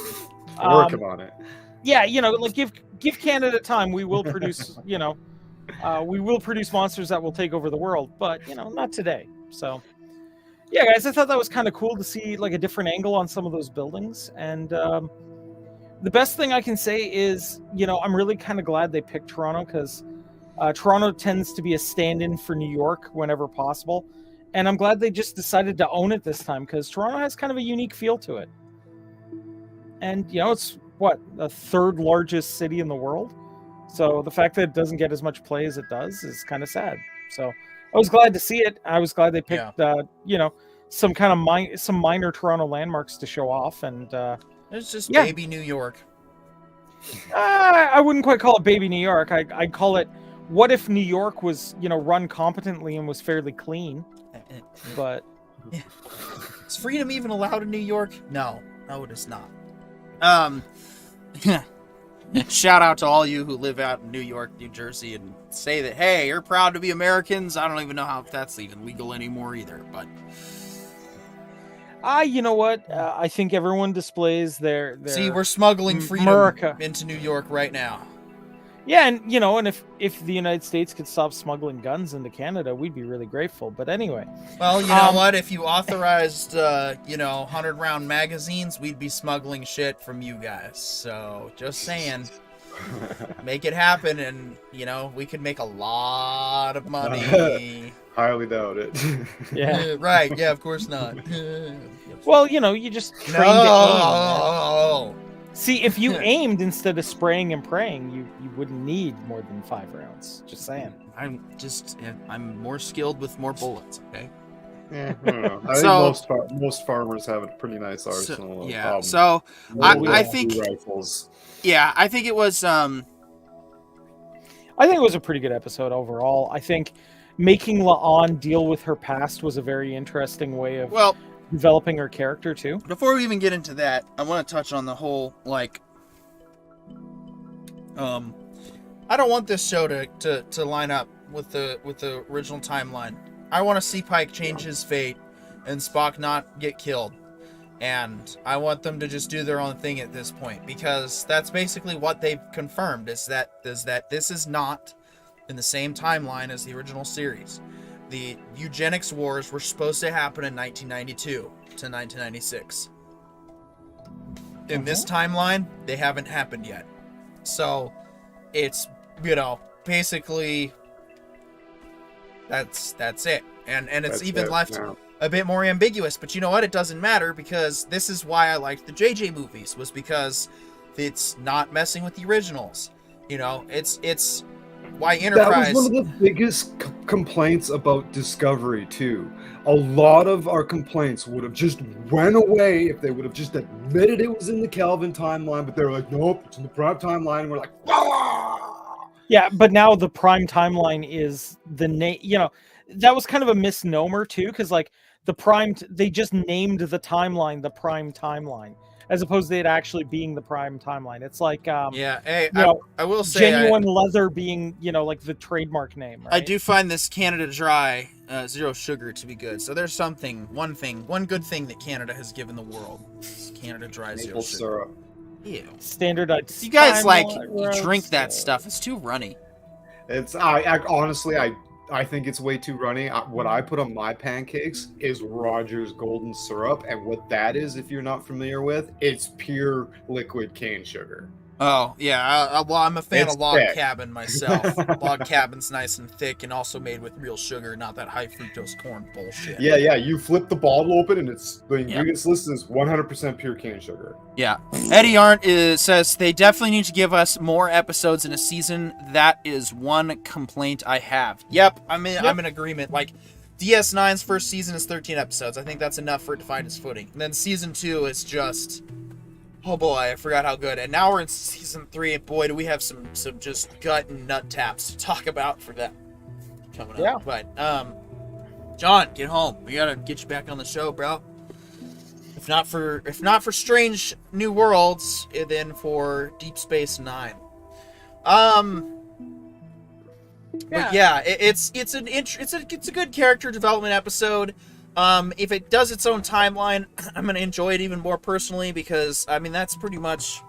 Working on it. Yeah, like give Canada time. We will produce, we will produce monsters that will take over the world, but not today. So, yeah, guys, I thought that was kind of cool to see like a different angle on some of those buildings. And the best thing I can say is, I'm really kind of glad they picked Toronto, because Toronto tends to be a stand-in for New York whenever possible. And I'm glad they just decided to own it this time, because Toronto has kind of a unique feel to it. And, it's the third largest city in the world. So the fact that it doesn't get as much play as it does is kind of sad. So I was glad to see it. I was glad they picked, some kind of some minor Toronto landmarks to show off. And it's just baby New York. I wouldn't quite call it baby New York. I'd call it, what if New York was, run competently and was fairly clean? But is freedom even allowed in New York? No, it is not. Shout out to all you who live out in New York, New Jersey, and say that, hey, you're proud to be Americans. I don't even know if that's even legal anymore either, but you know what? I think everyone displays their see, we're smuggling freedom America into New York right now. Yeah, and and if the United States could stop smuggling guns into Canada, we'd be really grateful. But anyway. Well, you know what? If you authorized 100-round magazines, we'd be smuggling shit from you guys. So, just saying. Make it happen, and we could make a lot of money. Highly doubt it. Yeah. Right, yeah, of course not. Well, you just train to aim. See, if you aimed instead of spraying and praying, you wouldn't need more than 5 rounds. Just saying. I'm more skilled with more bullets, okay? Yeah, I don't know. I think most farmers have a pretty nice arsenal. So I think rifles. Yeah, I think it was I think it was a pretty good episode overall. I think making La'an deal with her past was a very interesting way of developing her character too. Before we even get into that, I want to touch on the whole I don't want this show to line up with the original timeline. I want to see Pike change his fate and Spock not get killed. And I want them to just do their own thing at this point, because that's basically what they've confirmed is that this is not in the same timeline as the original series. The eugenics wars were supposed to happen in 1992 to 1996. In this timeline, they haven't happened yet. So it's, basically that's it. And it's even left a bit more ambiguous, but you know what? It doesn't matter, because this is why I liked the JJ movies, was because it's not messing with the originals. It's why Enterprise. That was one of the biggest complaints about Discovery too. A lot of our complaints would have just went away if they would have just admitted it was in the Kelvin timeline, but they were like, nope, it's in the Prime timeline. And we're like, ah! Yeah, but now the Prime timeline is the name. That was kind of a misnomer too, because the Prime, they just named the timeline the Prime timeline. as opposed to it actually being the prime timeline. It's like Yeah, hey, you know, I will say genuine leather being, you know, like the trademark name, right? I do find this Canada Dry zero sugar to be good. So there's one good thing that Canada has given the world. It's Canada Dry zero Maple sugar. syrup. Ew. Standardized. You guys like timeline, drink that so- stuff. It's too runny. It's honestly I think it's way too runny. What I put on my pancakes is Rogers golden syrup, and what that is, if you're not familiar with, it's pure liquid cane sugar. Oh yeah, well I'm a fan It's of log thick. cabin myself. Log cabin's nice and thick, and also made with real sugar, not that high fructose corn bullshit. Yeah. You flip the bottle open, and it's the ingredients list is 100% pure cane sugar. Yeah. Eddie Arndt says they definitely need to give us more episodes in a season. That is one complaint I have. Yep, I'm in agreement. Like, DS9's first season is 13 episodes. I think that's enough for it to find its footing. And then season 2 is just, oh boy, I forgot how good. And now we're in season 3, and boy, do we have some just gut and nut taps to talk about for that coming up. Yeah. But John, get home. We gotta get you back on the show, bro. If not for Strange New Worlds, then for Deep Space Nine. But yeah, it's a good character development episode. If it does its own timeline, I'm gonna enjoy it even more personally because I mean that's pretty much.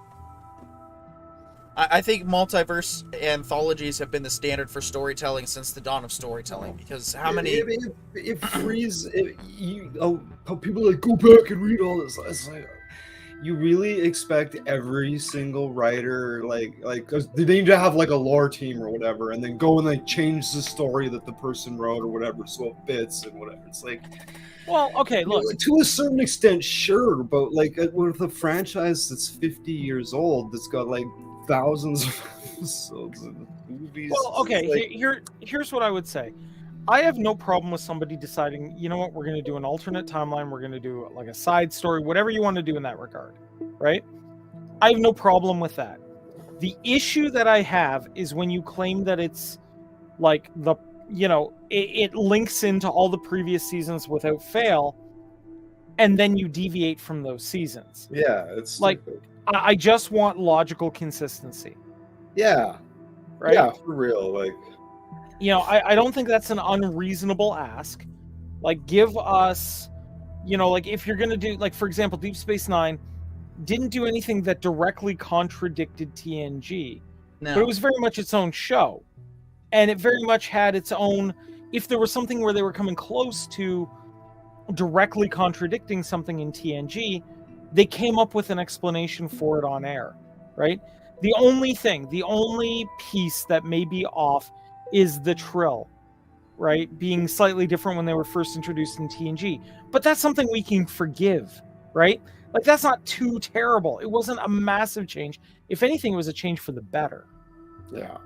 I think multiverse anthologies have been the standard for storytelling since the dawn of storytelling. Because how many? It frees people like go back and read all this. It's like, you really expect every single writer cause they need to have like a lore team or whatever, and then go and like change the story that the person wrote or whatever so it fits and whatever. It's like, well, okay, look, to a certain extent, sure, but like with a franchise that's 50 years old, that's got like thousands of episodes and movies. well, okay, here's what I would say. I have no problem with somebody deciding, you know what, we're going to do an alternate timeline, we're going to do like a side story, whatever you want to do in that regard, right? I have no problem with that. The issue that I have is when you claim that it's like it links into all the previous seasons without fail, and then you deviate from those seasons. Yeah, it's like, stupid. I just want logical consistency. Yeah. Right? Yeah, for real. Like, I don't think that's an unreasonable ask. Like, give us, like if you're going to do, like, for example, Deep Space Nine didn't do anything that directly contradicted TNG, but it was very much its own show. And it very much had its own, if there was something where they were coming close to directly contradicting something in TNG, they came up with an explanation for it on air, right? The only piece that may be off is the trill, right? Being slightly different when they were first introduced in TNG. But that's something we can forgive, right? Like, that's not too terrible. It wasn't a massive change. If anything, it was a change for the better. yeah.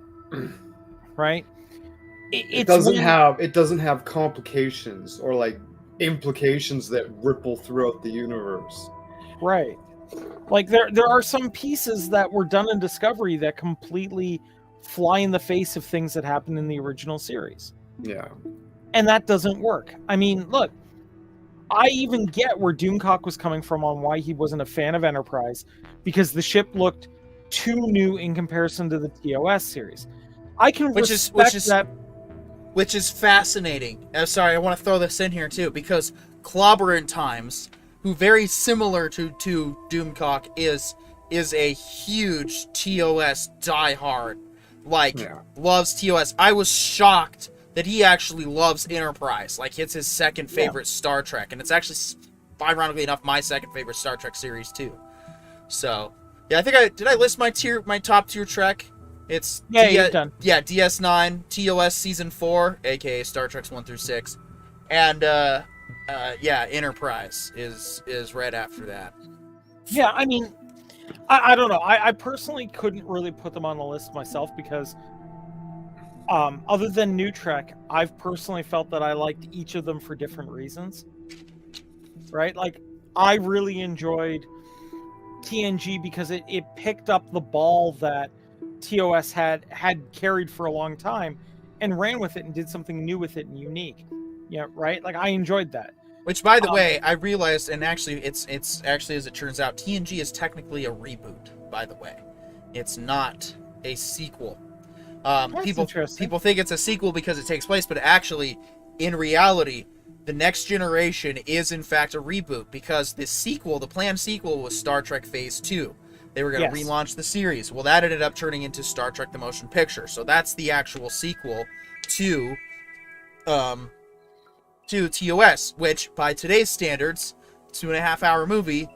Right? It doesn't have complications or like implications that ripple throughout the universe. Right. Like, there are some pieces that were done in Discovery that completely fly in the face of things that happened in the original series. Yeah. And that doesn't work. I mean, look, I even get where Doomcock was coming from on why he wasn't a fan of Enterprise, because the ship looked too new in comparison to the TOS series. I can respect that. Which is fascinating. Sorry, I want to throw this in here too, because Clobber in Times, who very similar to Doomcock is a huge TOS diehard. Loves TOS. I was shocked that he actually loves Enterprise. Like, it's his second favorite Star Trek, and it's actually, ironically enough, my second favorite Star Trek series too. So, yeah, I think did I list my top tier Trek? It's you've done. Yeah, DS9, TOS Season 4, aka Star Trek's 1 through 6, and Enterprise is right after that. Yeah, I mean, I don't know. I personally couldn't really put them on the list myself because, other than New Trek, I've personally felt that I liked each of them for different reasons. Right? Like, I really enjoyed TNG because it picked up the ball that TOS had carried for a long time and ran with it and did something new with it and unique. Yeah, right? Like, I enjoyed that. Which, by the way, I realized, and actually, it's actually, as it turns out, TNG is technically a reboot. By the way, it's not a sequel. People think it's a sequel because it takes place, but actually, in reality, the Next Generation is in fact a reboot, because the planned sequel was Star Trek Phase 2. They were going to relaunch the series. Well, that ended up turning into Star Trek: The Motion Picture. So that's the actual sequel to TOS, which by today's standards, 2.5 hour movie,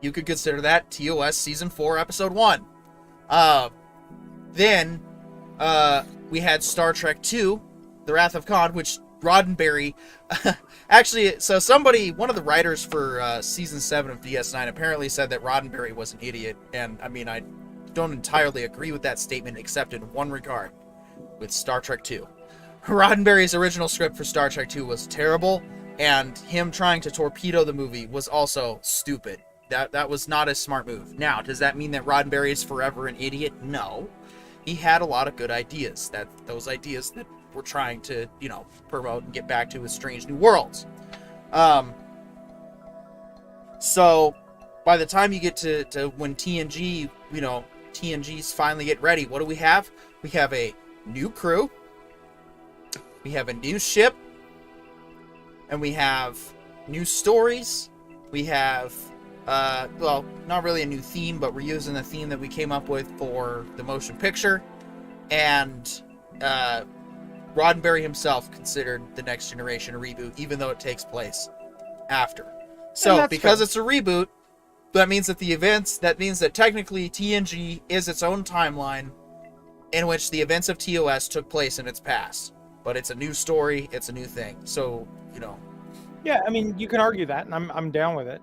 you could consider that TOS Season 4, Episode 1. Then we had Star Trek 2, The Wrath of Khan, which Roddenberry actually, so one of the writers for season 7 of DS9 apparently said that Roddenberry was an idiot, and I mean, I don't entirely agree with that statement, except in one regard, with Star Trek 2. Roddenberry's original script for Star Trek 2 was terrible, and him trying to torpedo the movie was also stupid. That was not a smart move. Now, does that mean that Roddenberry is forever an idiot? No. He had a lot of good ideas. Those ideas that we're trying to, promote and get back to with Strange New Worlds. So by the time you get to when TNG's finally get ready, what do we have? We have a new crew, we have a new ship, and we have new stories. We have, not really a new theme, but we're using the theme that we came up with for the motion picture. And Roddenberry himself considered the Next Generation a reboot, even though it takes place after. So, because it's a reboot, that means that technically TNG is its own timeline in which the events of TOS took place in its past. But it's a new story, it's a new thing. So, Yeah, I mean, you can argue that, and I'm down with it.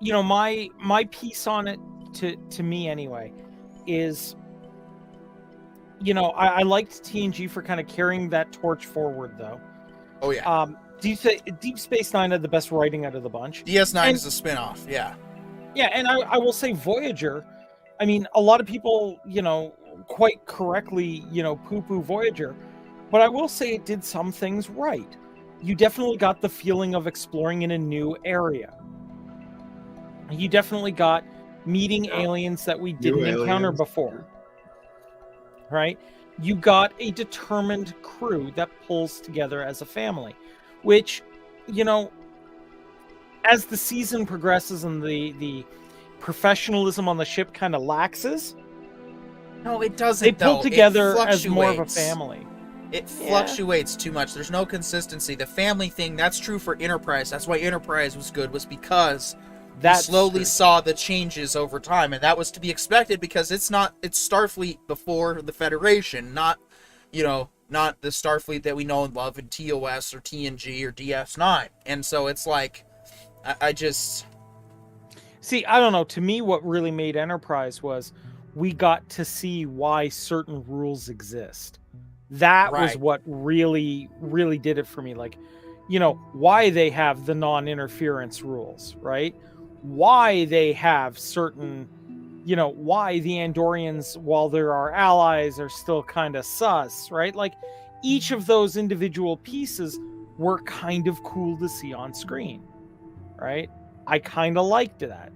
My piece on it, to me anyway, is, I liked TNG for kind of carrying that torch forward, though. Oh yeah. Deep Space Nine had the best writing out of the bunch. DS9 is a spinoff, yeah. Yeah, and I will say Voyager. I mean, a lot of people, quite correctly, poo-poo Voyager, but I will say it did some things right. You definitely got the feeling of exploring in a new area. You definitely got meeting aliens that we didn't encounter before. Right? You got a determined crew that pulls together as a family, which, as the season progresses and the professionalism on the ship kind of laxes. No, it doesn't. They pull together as more of a family. It fluctuates too much. There's no consistency. The family thing, that's true for Enterprise. That's why Enterprise was good, was because you slowly saw the changes over time, and that was to be expected because it's Starfleet before the Federation, not the Starfleet that we know and love in TOS or TNG or DS9. And so it's like, I just... See, I don't know. To me, what really made Enterprise was we got to see why certain rules exist. That was what really, really did it for me. Like, why they have the non-interference rules, right? Why they have certain, why the Andorians, while they're our allies, are still kind of sus, right? Like, each of those individual pieces were kind of cool to see on screen, right? I kind of liked that.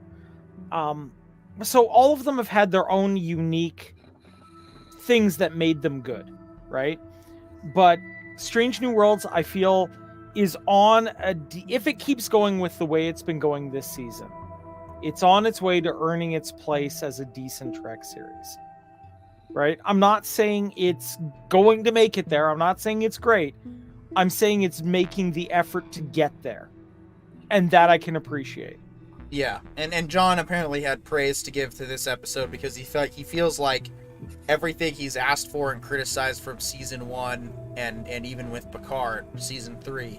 So all of them have had their own unique things that made them good, right? But Strange New Worlds, I feel, is on if it keeps going with the way it's been going this season, it's on its way to earning its place as a decent Trek series, right? I'm not saying it's going to make it there. I'm not saying it's great. I'm saying it's making the effort to get there, and that I can appreciate. Yeah, and John apparently had praise to give to this episode because he feels like everything he's asked for and criticized from season 1 and even with Picard season 3,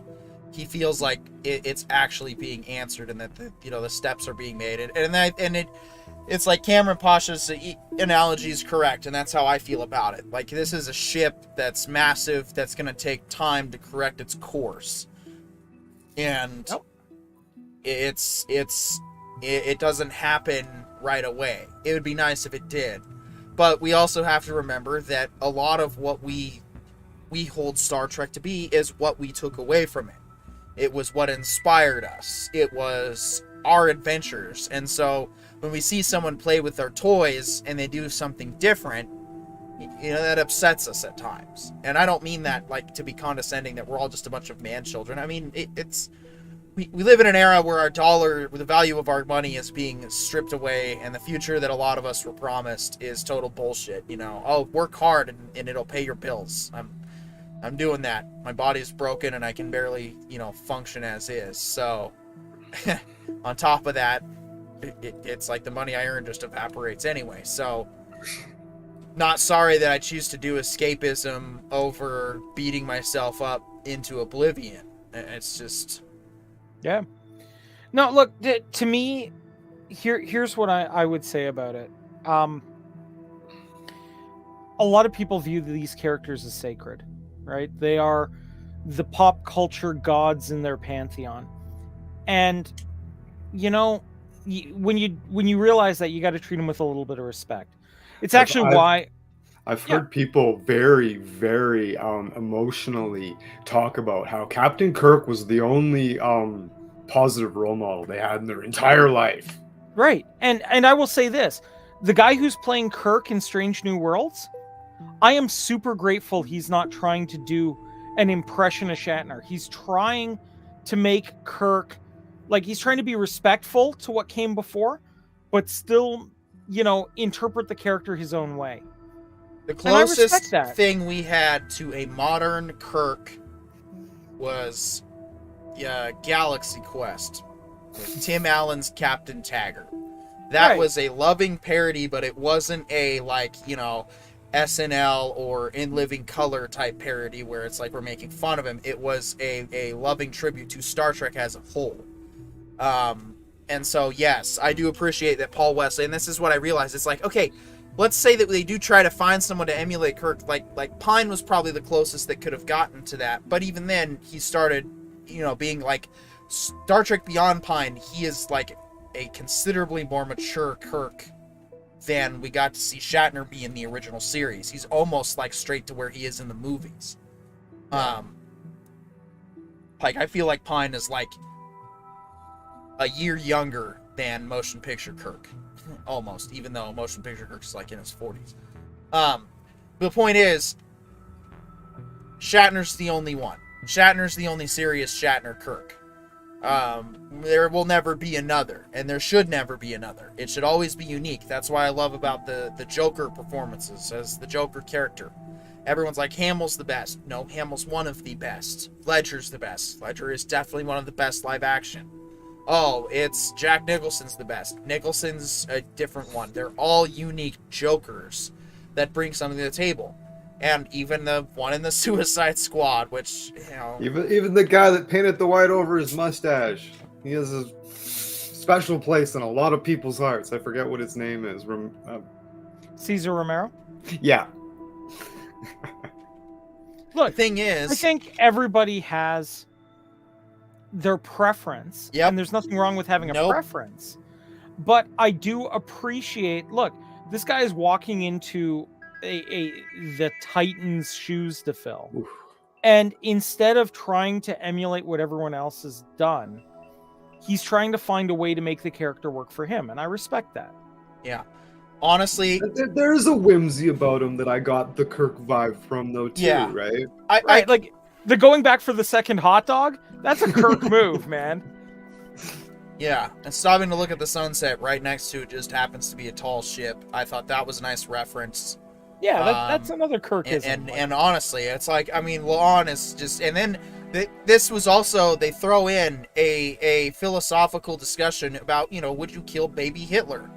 he feels like it's actually being answered and that the steps are being made, it's like Cameron Pasha's analogy is correct, and that's how I feel about it. Like, this is a ship that's massive, that's going to take time to correct its course, and it doesn't happen right away. It would be nice if it did, but we also have to remember that a lot of what we we hold Star Trek to be is what we took away from it. It was what inspired us. It was our adventures. And so when we see someone play with their toys and they do something different, you know, that upsets us at times. And I don't mean that like to be condescending, that we're all just a bunch of man children. I mean, we live in an era where our dollar, the value of our money is being stripped away, and the future that a lot of us were promised is total bullshit. You know, oh, work hard and it'll pay your bills. I'm doing that. My body's broken and I can barely, you know, function as is. So on top of that, it's like the money I earn just evaporates anyway. So not sorry that I choose to do escapism over beating myself up into oblivion. It's just... Yeah. No, look, to me, here's what I would say about it. A lot of people view these characters as sacred, right? They are the pop culture gods in their pantheon. And, you know, when you realize that, you got to treat them with a little bit of respect. It's actually why... I've heard people very, very emotionally talk about how Captain Kirk was the only positive role model they had in their entire life. Right. And I will say this. The guy who's playing Kirk in Strange New Worlds, I am super grateful he's not trying to do an impression of Shatner. He's trying to make Kirk, like, he's trying to be respectful to what came before, but still, you know, interpret the character his own way. The closest thing we had to a modern Kirk was Galaxy Quest with Tim Allen's Captain Taggart. That was a loving parody, but it wasn't a, like, you know, SNL or In Living Color type parody where it's like we're making fun of him. It was a loving tribute to Star Trek as a whole. And so, yes, I do appreciate that Paul Wesley, and this is what I realized. It's like, okay, let's say that they do try to find someone to emulate Kirk. Like Pine was probably the closest that could have gotten to that. But even then, he started, you know, being like Star Trek Beyond Pine. He is like a considerably more mature Kirk than we got to see Shatner be in the original series. He's almost like straight to where he is in the movies. Like, I feel like Pine is like a year younger than motion picture Kirk. Almost, even though motion picture Kirk's like in his 40s. The point is, Shatner's the only one. Shatner's the only serious Shatner Kirk. There will never be another, and there should never be another. It should always be unique. That's why I love about the Joker performances as the Joker character. Everyone's like, Hamill's the best. No, Hamill's one of the best. Ledger's the best. Ledger is definitely one of the best live action. Oh, it's Jack Nicholson's the best. Nicholson's a different one. They're all unique Jokers that bring something to the table. And even the one in the Suicide Squad, which, you know... Even the guy that painted the white over his mustache. He has a special place in a lot of people's hearts. I forget what his name is. Cesar Romero? Yeah. Look, the thing is... I think everybody has their preference. Yep. And there's nothing wrong with having a preference. But I do appreciate... Look, this guy is walking into the Titans' shoes to fill. Oof. And instead of trying to emulate what everyone else has done, he's trying to find a way to make the character work for him. And I respect that. Yeah. Honestly... There's a whimsy about him that I got the Kirk vibe from, though, too, yeah. Right? I like... The going back for the second hot dog, that's a Kirk move, man. Yeah, and stopping to look at the sunset right next to it just happens to be a tall ship. I thought that was a nice reference. Yeah, that's another Kirkism. And honestly, it's like, I mean, La'an is just... And then this was also... They throw in a philosophical discussion about, you know, would you kill baby Hitler?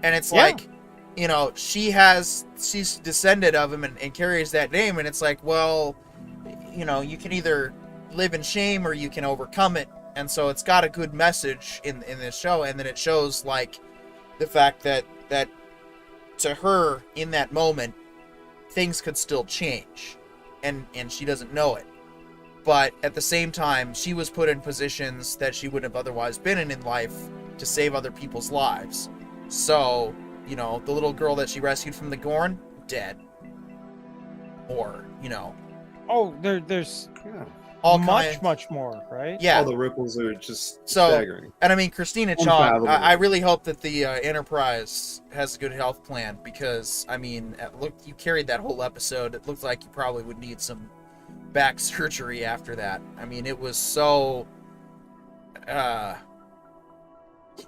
And it's like, you know, she's descended of him and carries that name, and it's like, well... You know, you can either live in shame or you can overcome it. And so it's got a good message in this show. And then it shows, like, the fact that to her, in that moment, things could still change. And she doesn't know it. But at the same time, she was put in positions that she wouldn't have otherwise been in life to save other people's lives. So, you know, the little girl that she rescued from the Gorn, dead. Or, you know... Oh, there's Yeah. All much more, right? Yeah. All the ripples are just So- staggering. And I mean, Christina Chong, Unfathomable. I really hope that the Enterprise has a good health plan because, I mean, look, you carried that whole episode. It looked like you probably would need some back surgery after that. I mean, it was so...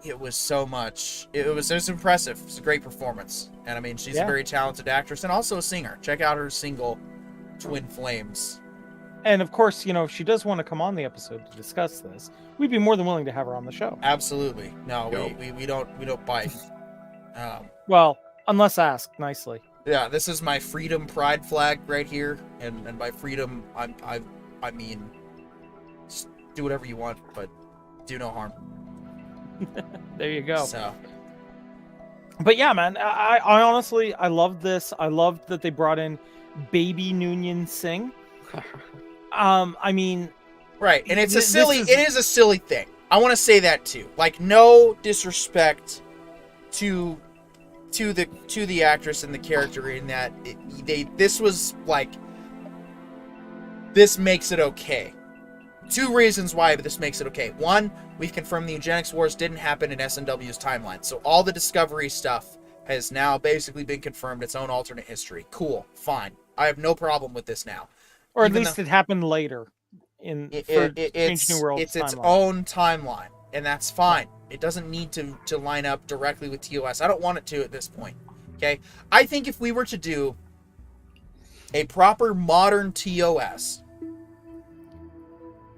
it was so much. It was impressive. It was a great performance. And I mean, she's a very talented actress and also a singer. Check out her single, Twin Flames. And of course, you know, if she does want to come on the episode to discuss this, we'd be more than willing to have her on the show. Absolutely. No, Yo. we don't bite. Well, unless asked nicely. Yeah, this is my freedom pride flag right here, and by freedom, I mean, just do whatever you want, but do no harm. There you go. So, But yeah, man, I honestly, I loved this. I loved that they brought in Baby Noonien Singh. I mean, right, and it's a This silly. is- It is a silly thing. I want to say that too. Like, no disrespect to the actress and the character in that this was like, this makes it okay. Two reasons why this makes it okay. One, we've confirmed the eugenics wars didn't happen in SNW's timeline, so all the Discovery stuff has now basically been confirmed. Its own alternate history. Cool, fine. I have no problem with this now. or at Even least though- it happened later in for Strange New Worlds it's its timeline. own timeline, and that's fine. It doesn't need to line up directly with TOS. I don't want it to at this point. Okay, I think if we were to do a proper modern TOS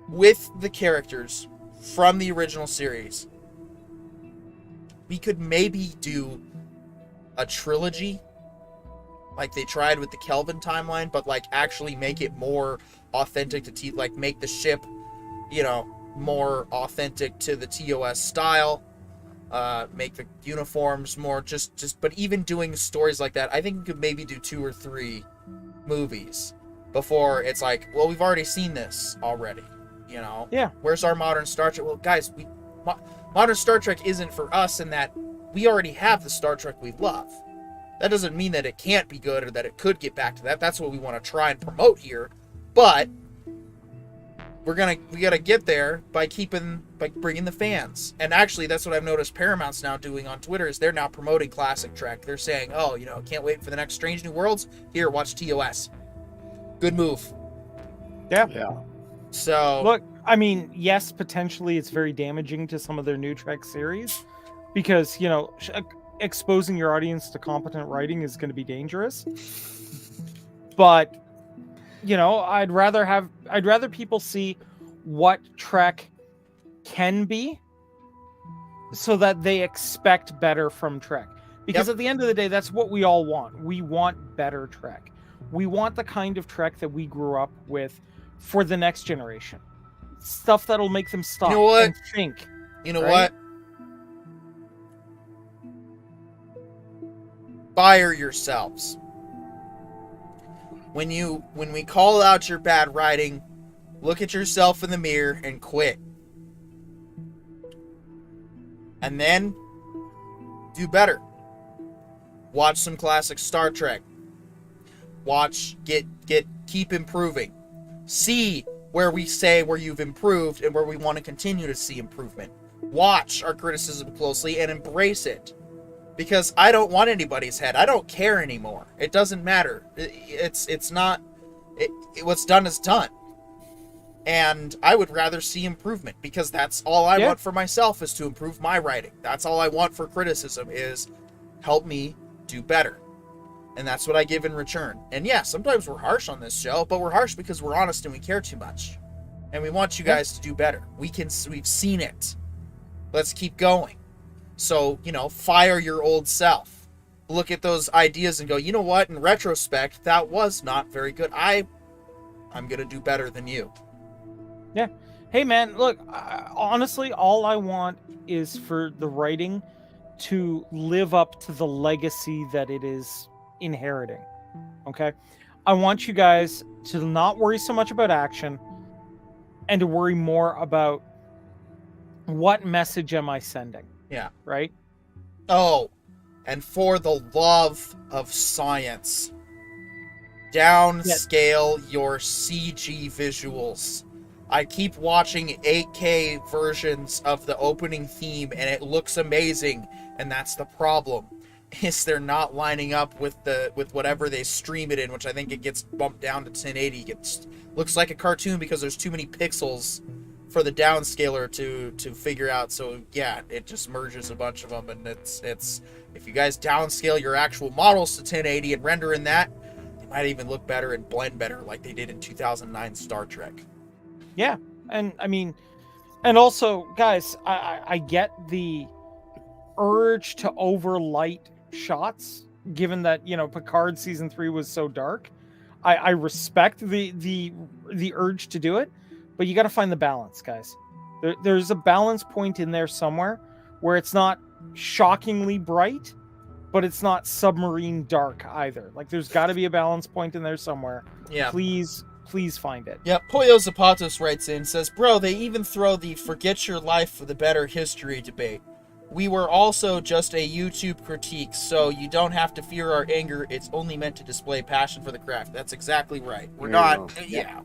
with the characters from the original series, we could maybe do a trilogy like they tried with the Kelvin timeline, but like actually make it more authentic to like make the ship, you know, more authentic to the TOS style, make the uniforms more but even doing stories like that, I think we could maybe do 2 or 3 movies before it's like, well, we've already seen this already, you know? Yeah. Where's our modern Star Trek? Well, guys, modern Star Trek isn't for us in that we already have the Star Trek we love. That doesn't mean that it can't be good or that it could get back to that. That's what we want to try and promote here. But we gotta get there by bringing the fans. And actually, that's what I've noticed Paramount's now doing on Twitter is they're now promoting classic Trek. They're saying, oh, you know, can't wait for the next Strange New Worlds. Here, watch TOS. Good move. Yeah. So Look, I mean, yes, potentially it's very damaging to some of their new Trek series because, you know, exposing your audience to competent writing is going to be dangerous. But, you know, I'd rather people see what Trek can be so that they expect better from Trek. Because Yep. at the end of the day, that's what we all want. We want better Trek. We want the kind of Trek that we grew up with for the next generation. Stuff that'll make them stop what? and think. you know right? what? Fire yourselves. When we call out your bad writing, look at yourself in the mirror and quit. And then do better. Watch some classic Star Trek. Keep improving. See where we say where you've improved and where we want to continue to see improvement. Watch our criticism closely and embrace it. Because I don't want anybody's head. I don't care anymore. It doesn't matter. It's not. What's done is done. And I would rather see improvement because that's all I want for myself is to improve my writing. That's all I want for criticism is help me do better. And that's what I give in return. And yeah, sometimes we're harsh on this show, but we're harsh because we're honest and we care too much. And we want you guys to do better. We've seen it. Let's keep going. So, you know, fire your old self. Look at those ideas and go, you know what? In retrospect, that was not very good. I'm going to do better than you. Yeah. Hey, man, look, honestly, all I want is for the writing to live up to the legacy that it is inheriting. Okay? I want you guys to not worry so much about action and to worry more about what message am I sending. Yeah. Right? Oh, and for the love of science, downscale your CG visuals. I keep watching 8K versions of the opening theme and it looks amazing, and that's the problem. Is they're not lining up with whatever they stream it in, which I think it gets bumped down to 1080. It looks like a cartoon because there's too many pixels for the downscaler to figure out. So yeah, it just merges a bunch of them, and it's if you guys downscale your actual models to 1080 and render in that, they might even look better and blend better like they did in 2009 Star Trek. Yeah, and I mean, and also, guys, I get the urge to overlight shots, given that, you know, Picard season 3 was so dark. I respect the urge to do it, but you got to find the balance, guys. There's a balance point in there somewhere where it's not shockingly bright, but it's not submarine dark either. Like, there's got to be a balance point in there somewhere. Yeah. Please find it. Yeah, Pollo Zapatos writes in, says, bro, they even throw the forget your life for the better history debate. We were also just a YouTube critique, so you don't have to fear our anger. It's only meant to display passion for the craft. That's exactly right. We're not,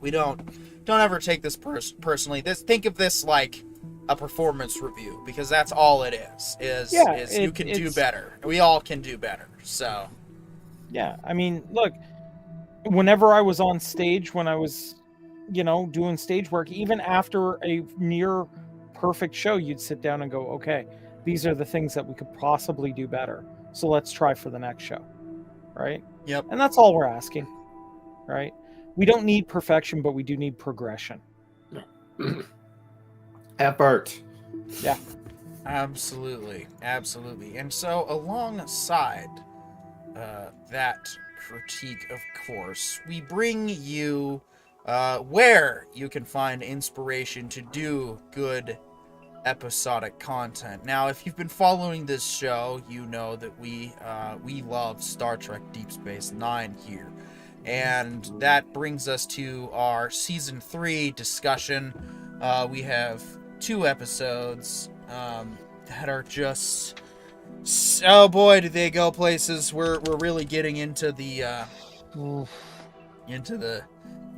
we don't ever take this personally. Think of this like a performance review, because that's all it is you can do better. We all can do better, so. Yeah, I mean, look, whenever I was on stage, when I was, you know, doing stage work, even after a near perfect show, you'd sit down and go, okay, these are the things that we could possibly do better. So let's try for the next show. Right? Yep. And that's all we're asking. Right? We don't need perfection, but we do need progression. Effort. Yeah. Absolutely. And so alongside that critique, of course, we bring you where you can find inspiration to do good episodic content. Now, if you've been following this show, you know that we love Star Trek Deep Space Nine here. And that brings us to our Season 3 discussion. We have 2 episodes that are just... Oh boy, do they go places. We're really getting into the...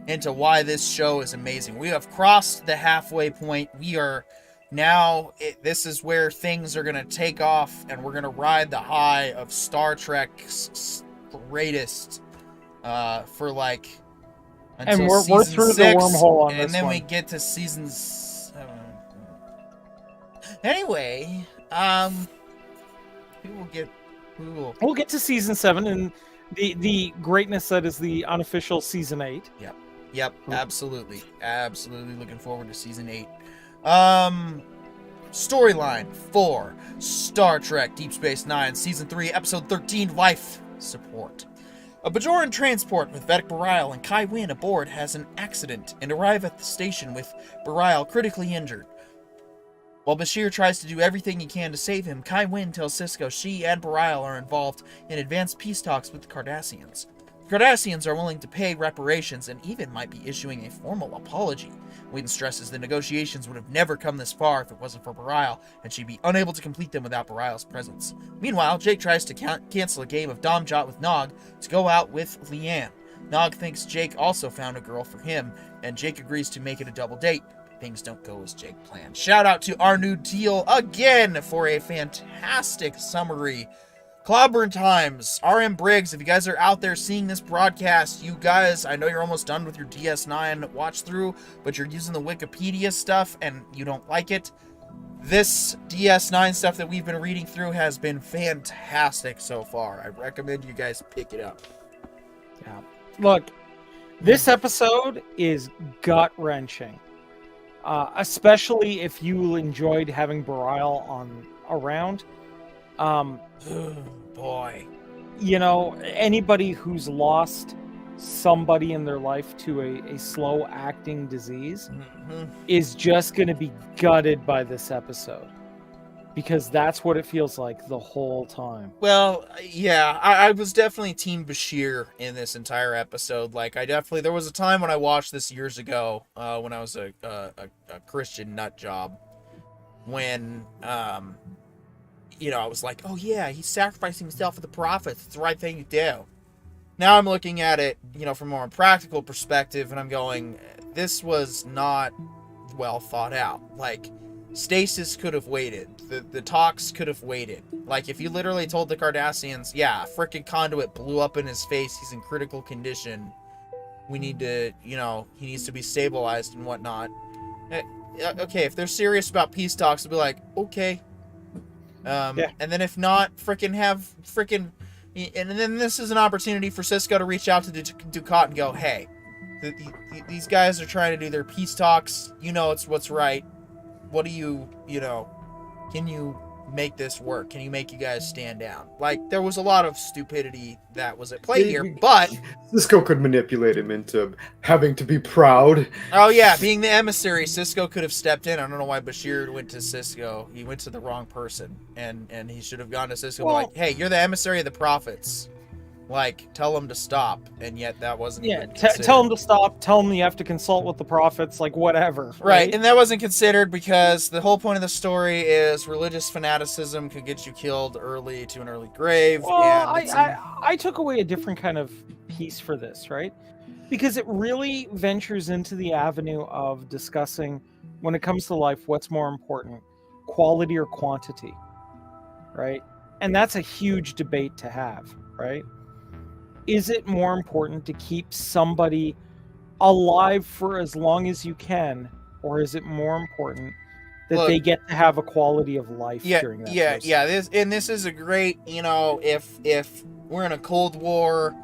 into why this show is amazing. We have crossed the halfway point. We are... Now, this is where things are going to take off, and we're going to ride the high of Star Trek's greatest for like until and we're through 6, the wormhole on and this then one. we get to season 7. Anyway, we'll get to season 7 and the greatness that is the unofficial season 8. Yep, absolutely looking forward to season 8. Storyline for Star Trek Deep Space Nine, Season 3, Episode 13, Life Support. A Bajoran transport with Vedic Bareil and Kai Wynn aboard has an accident and arrive at the station with Bareil critically injured. While Bashir tries to do everything he can to save him, Kai Wynn tells Sisko she and Bareil are involved in advanced peace talks with the Cardassians. The Cardassians are willing to pay reparations and even might be issuing a formal apology. Wynn stresses the negotiations would have never come this far if it wasn't for Bareil, and she'd be unable to complete them without Bareil's presence. Meanwhile, Jake tries to cancel a game of Dom Jot with Nog to go out with Leanne. Nog thinks Jake also found a girl for him, and Jake agrees to make it a double date. Things don't go as Jake planned. Shout out to Our New Deal again for a fantastic summary. Clobburn Times, RM Briggs, if you guys are out there seeing this broadcast, you guys, I know you're almost done with your DS9 watch through, but you're using the Wikipedia stuff and you don't like it. This DS9 stuff that we've been reading through has been fantastic so far. I recommend you guys pick it up. Yeah. Look, this episode is gut-wrenching. Especially if you enjoyed having Bareil around. Boy. You know, anybody who's lost somebody in their life to a slow-acting disease is just going to be gutted by this episode. Because that's what it feels like the whole time. Well, yeah, I was definitely Team Bashir in this entire episode. Like, there was a time when I watched this years ago, when I was a Christian nut job, when, you know, I was like, oh yeah, he's sacrificing himself for the prophets. It's the right thing to do. Now I'm looking at it, from a more practical perspective, and I'm going, this was not well thought out. Like, stasis could have waited. The talks could have waited. Like, if you literally told the Cardassians, yeah, a freaking conduit blew up in his face, he's in critical condition, we need to, he needs to be stabilized and whatnot. Okay, if they're serious about peace talks, they'll be like, okay. And then if not, and then this is an opportunity for Sisko to reach out to Dukat and go, hey, these guys are trying to do their peace talks. It's what's right. What do you, can you make this work? Can you make you guys stand down? Like, there was a lot of stupidity that was at play here, but Sisko could manipulate him into having to be proud. Oh yeah, being the emissary, Sisko could have stepped in. I don't know why Bashir went to Sisko. He went to the wrong person, and he should have gone to Sisko. Well, like, hey, you're the emissary of the prophets. Like, tell them to stop, and yet that wasn't. Yeah, even considered. tell them to stop. Tell them you have to consult with the prophets. Like, whatever. Right, and that wasn't considered because the whole point of the story is religious fanaticism could get you killed early to an early grave. Well, And I took away a different kind of piece for this, right? Because it really ventures into the avenue of discussing, when it comes to life, what's more important, quality or quantity, right? And that's a huge debate to have, right? Is it more important to keep somebody alive for as long as you can, or is it more important that they get to have a quality of life during that process? This is a great, if we're in a Cold War,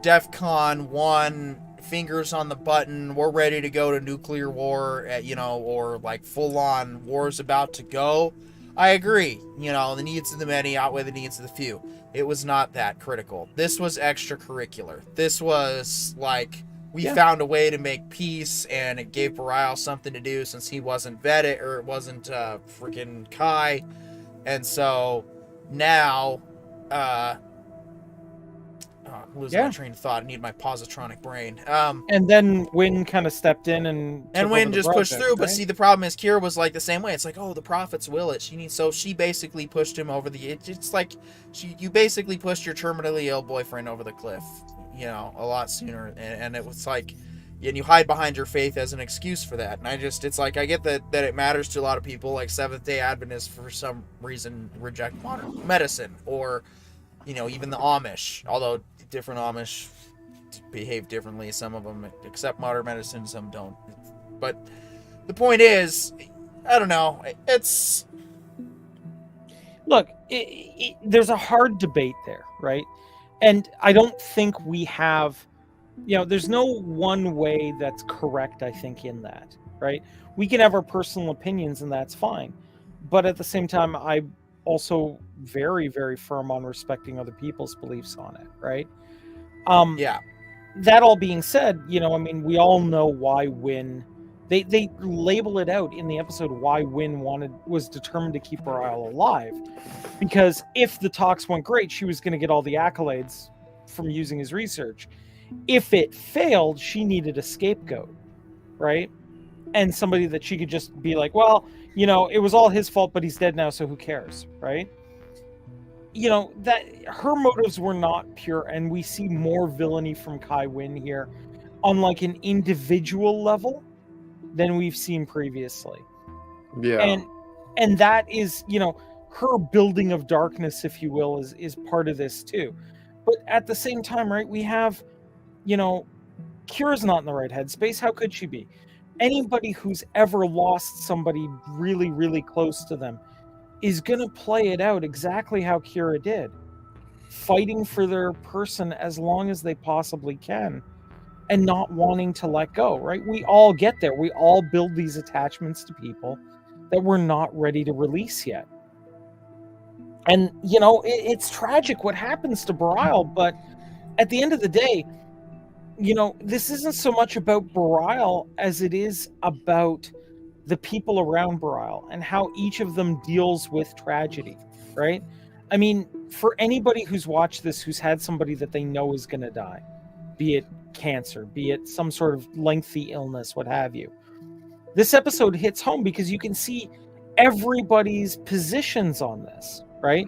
DEFCON 1, fingers on the button, we're ready to go to nuclear war, or like full-on war's about to go, I agree. The needs of the many outweigh the needs of the few. It was not that critical. This was extracurricular. This was like, we found a way to make peace, and it gave Bareil something to do since he wasn't vetted, or it wasn't freaking Kai. And so now, losing my train of thought. I need my positronic brain. And then Wynn kind of stepped in and Wynn just pushed through. Right? But see, the problem is Kira was like the same way. It's like, oh, the prophets will it. She basically pushed him over the. It's like you basically pushed your terminally ill boyfriend over the cliff, a lot sooner. And it was like, and you hide behind your faith as an excuse for that. And it's like, I get that it matters to a lot of people. Like Seventh-day Adventists, for some reason, reject modern medicine, or even the Amish, although different Amish behave differently. Some of them accept modern medicine, some don't. But the point is, I don't know. It's... Look, there's a hard debate there, right? And I don't think we have... there's no one way that's correct, I think, in that, right? We can have our personal opinions, and that's fine. But at the same time, I'm also very, very firm on respecting other people's beliefs on it, right? That all being said, we all know why Wynn, they label it out in the episode why Wynn was determined to keep Bareil alive, because if the talks went great, she was going to get all the accolades from using his research. If it failed, she needed a scapegoat, right? And somebody that she could just be like, well, it was all his fault, but he's dead now, so who cares, right? That her motives were not pure, and we see more villainy from Kai Wynn here on like an individual level than we've seen previously. Yeah. And that is, her building of darkness, if you will, is part of this too. But at the same time, right, we have, Kira's not in the right headspace. How could she be? Anybody who's ever lost somebody really, really close to them is going to play it out exactly how Kira did, fighting for their person as long as they possibly can and not wanting to let go, right? We all get there. We all build these attachments to people that we're not ready to release yet. And, it's tragic what happens to Bareil, but at the end of the day, this isn't so much about Bareil as it is about the people around Bareil and how each of them deals with tragedy, right? I mean, for anybody who's watched this, who's had somebody that they know is going to die, be it cancer, be it some sort of lengthy illness, what have you, this episode hits home because you can see everybody's positions on this, right?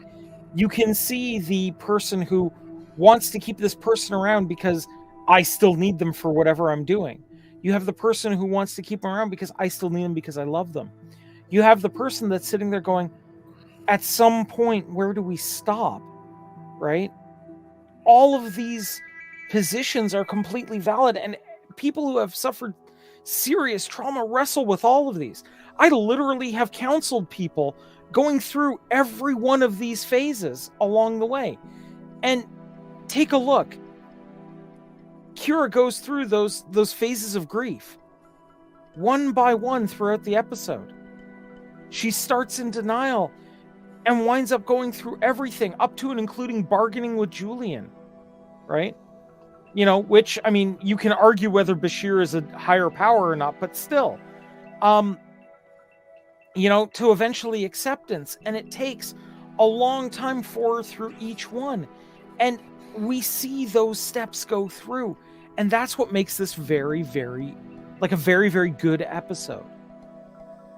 You can see the person who wants to keep this person around because I still need them for whatever I'm doing. You have the person who wants to keep them around because I still need them because I love them. You have the person that's sitting there going, at some point, where do we stop? Right? All of these positions are completely valid, and people who have suffered serious trauma wrestle with all of these. I literally have counseled people going through every one of these phases along the way. And take a look. Kira goes through those phases of grief one by one throughout the episode. She starts in denial and winds up going through everything up to and including bargaining with Julian, right? You know, which, I mean, you can argue whether Bashir is a higher power or not, but still, you know, to eventually acceptance. And it takes a long time for her through each one. And we see those steps go through. And that's what makes this very, very, like a very, very good episode,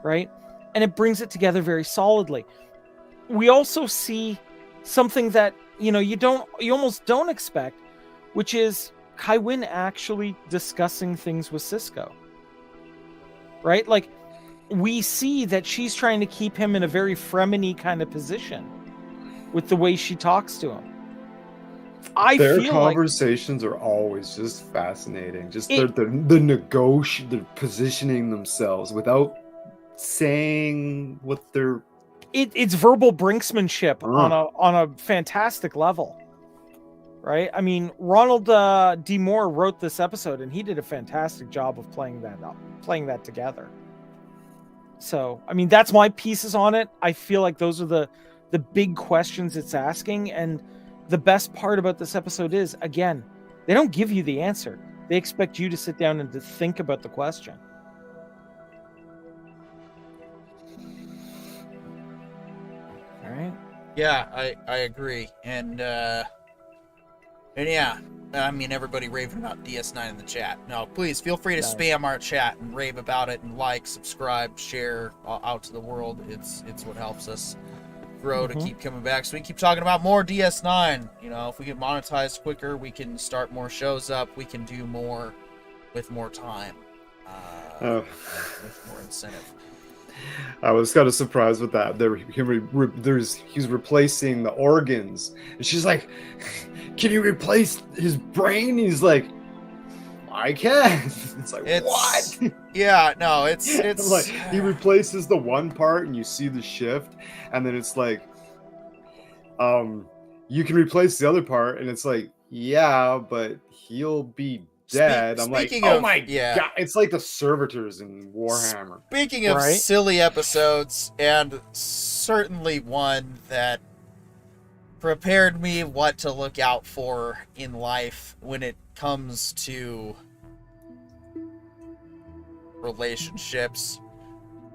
right? And it brings it together very solidly. We also see something that, you know, you almost don't expect, which is Kai Wynn actually discussing things with Cisco, right? Like, we see that she's trying to keep him in a very Fremini kind of position with the way she talks to him. Their conversations are always just fascinating. Just they're positioning themselves without saying what they're. It's verbal brinksmanship on a fantastic level, right? I mean, Ronald D. Moore wrote this episode, and he did a fantastic job of playing that together. So, I mean, that's my pieces on it. I feel like those are the big questions it's asking, and the best part about this episode is, again, they don't give you the answer. They expect you to sit down and to think about the question. All right. Yeah, I agree. And yeah, I mean, everybody raving about DS9 in the chat. No, please feel free to spam our chat and rave about it and like, subscribe, share out to the world. It's what helps us grow to keep coming back, so we keep talking about more DS9. You know, if we get monetized quicker, we can start more shows up. We can do more with more time, with more incentive. I was kind of surprised with that. He's replacing the organs, and she's like, "Can you replace his brain?" He's like, "I can." It's like, what? Yeah, no, it's like, he replaces the one part, and you see the shift, and then it's like, you can replace the other part, and it's like, yeah, but he'll be dead. I'm like, oh my god, it's like the servitors in Warhammer. Speaking of silly episodes, and certainly one that prepared me what to look out for in life when it comes to relationships.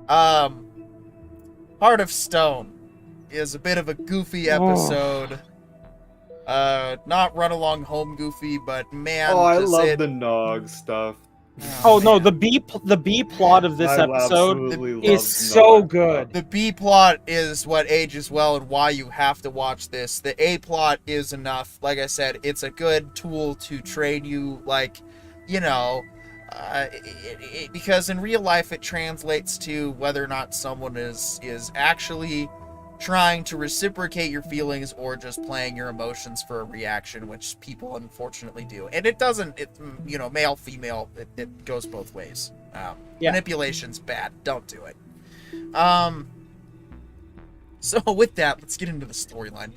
Heart of Stone is a bit of a goofy episode. Not Run Along Home goofy, but man, I love the Nog stuff. No, the B plot of this episode is so good. The B plot is what ages well and why you have to watch this. The A plot is enough. Like I said, it's a good tool to train you, like, you know, because in real life it translates to whether or not someone is actually trying to reciprocate your feelings or just playing your emotions for a reaction, which people unfortunately do. And it doesn't, you know, male, female, it goes both ways. Manipulation's bad. Don't do it. So with that, let's get into the storyline.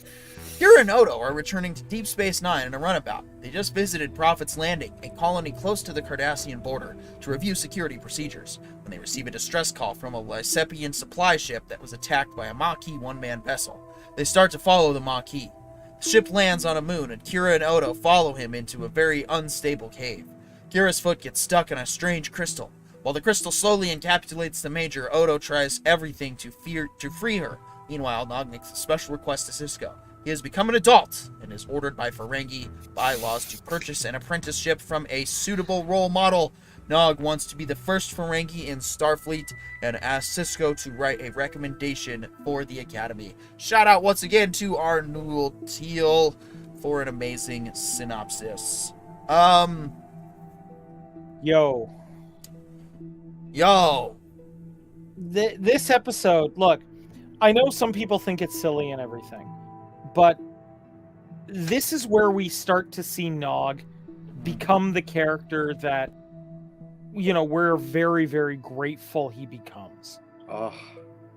Kira and Odo are returning to Deep Space Nine in a runabout. They just visited Prophet's Landing, a colony close to the Cardassian border, to review security procedures, when they receive a distress call from a Lysepian supply ship that was attacked by a Maquis one-man vessel. They start to follow the Maquis. The ship lands on a moon, and Kira and Odo follow him into a very unstable cave. Kira's foot gets stuck in a strange crystal. While the crystal slowly encapsulates the Major, Odo tries everything to free her. Meanwhile, Nog makes a special request to Cisco. He has become an adult and is ordered by Ferengi bylaws to purchase an apprenticeship from a suitable role model. Nog wants to be the first Ferengi in Starfleet and asks Cisco to write a recommendation for the Academy. Shout out once again to our Newell Teal for an amazing synopsis. Yo. This episode, look, I know some people think it's silly and everything, but this is where we start to see Nog become the character that, we're very, very grateful he becomes. Oh,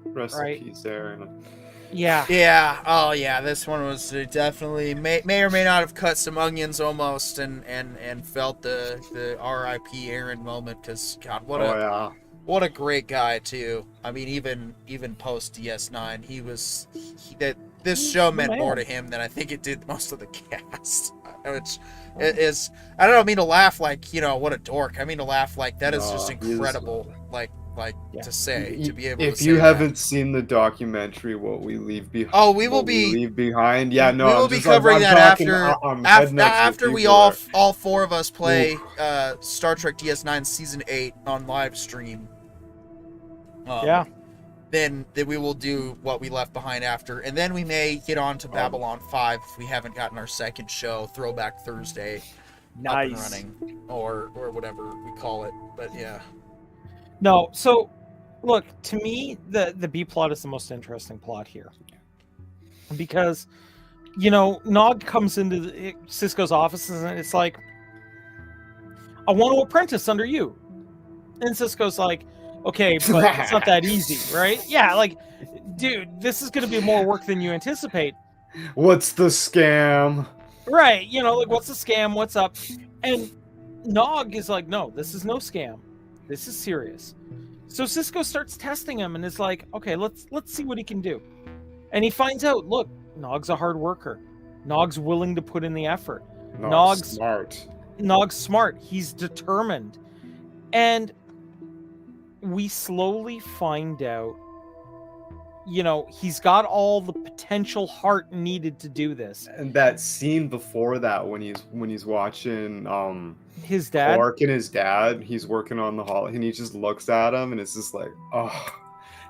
rest in peace, Aaron. Yeah. Oh yeah. This one was definitely may or may not have cut some onions almost, and felt the R.I.P. Aaron moment, because God, what a great guy too. I mean, even post DS9, this show meant more to him than I think it did most of the cast. Which is, I don't mean to laugh like, what a dork. I mean to laugh like that is just incredible. To say, to be able to say. If you haven't seen the documentary, What We Leave Behind. Oh, we will be leave behind. Yeah, no, we will be covering that after we all four of us play Star Trek DS9 Season 8 on live stream. Then we will do What We Left Behind after, and then we may get on to Babylon 5 if we haven't gotten our second show, Throwback Thursday, up and running, or whatever we call it. But yeah. No, so look, to me, the B plot is the most interesting plot here, because Nog comes into Cisco's offices and it's like, I want to apprentice under you, and Cisco's like, okay, but it's not that easy, right? Yeah, like, dude, this is going to be more work than you anticipate. What's the scam? Right, what's the scam? What's up? And Nog is like, no, this is no scam. This is serious. So Cisco starts testing him and is like, okay, let's see what he can do. And he finds out, look, Nog's a hard worker. Nog's willing to put in the effort. Nog's smart. Nog's smart. He's determined. And we slowly find out, he's got all the potential heart needed to do this. And that scene before that, when he's watching his dad, Quark and his dad, he's working on the hall, and he just looks at him, and it's just like, oh,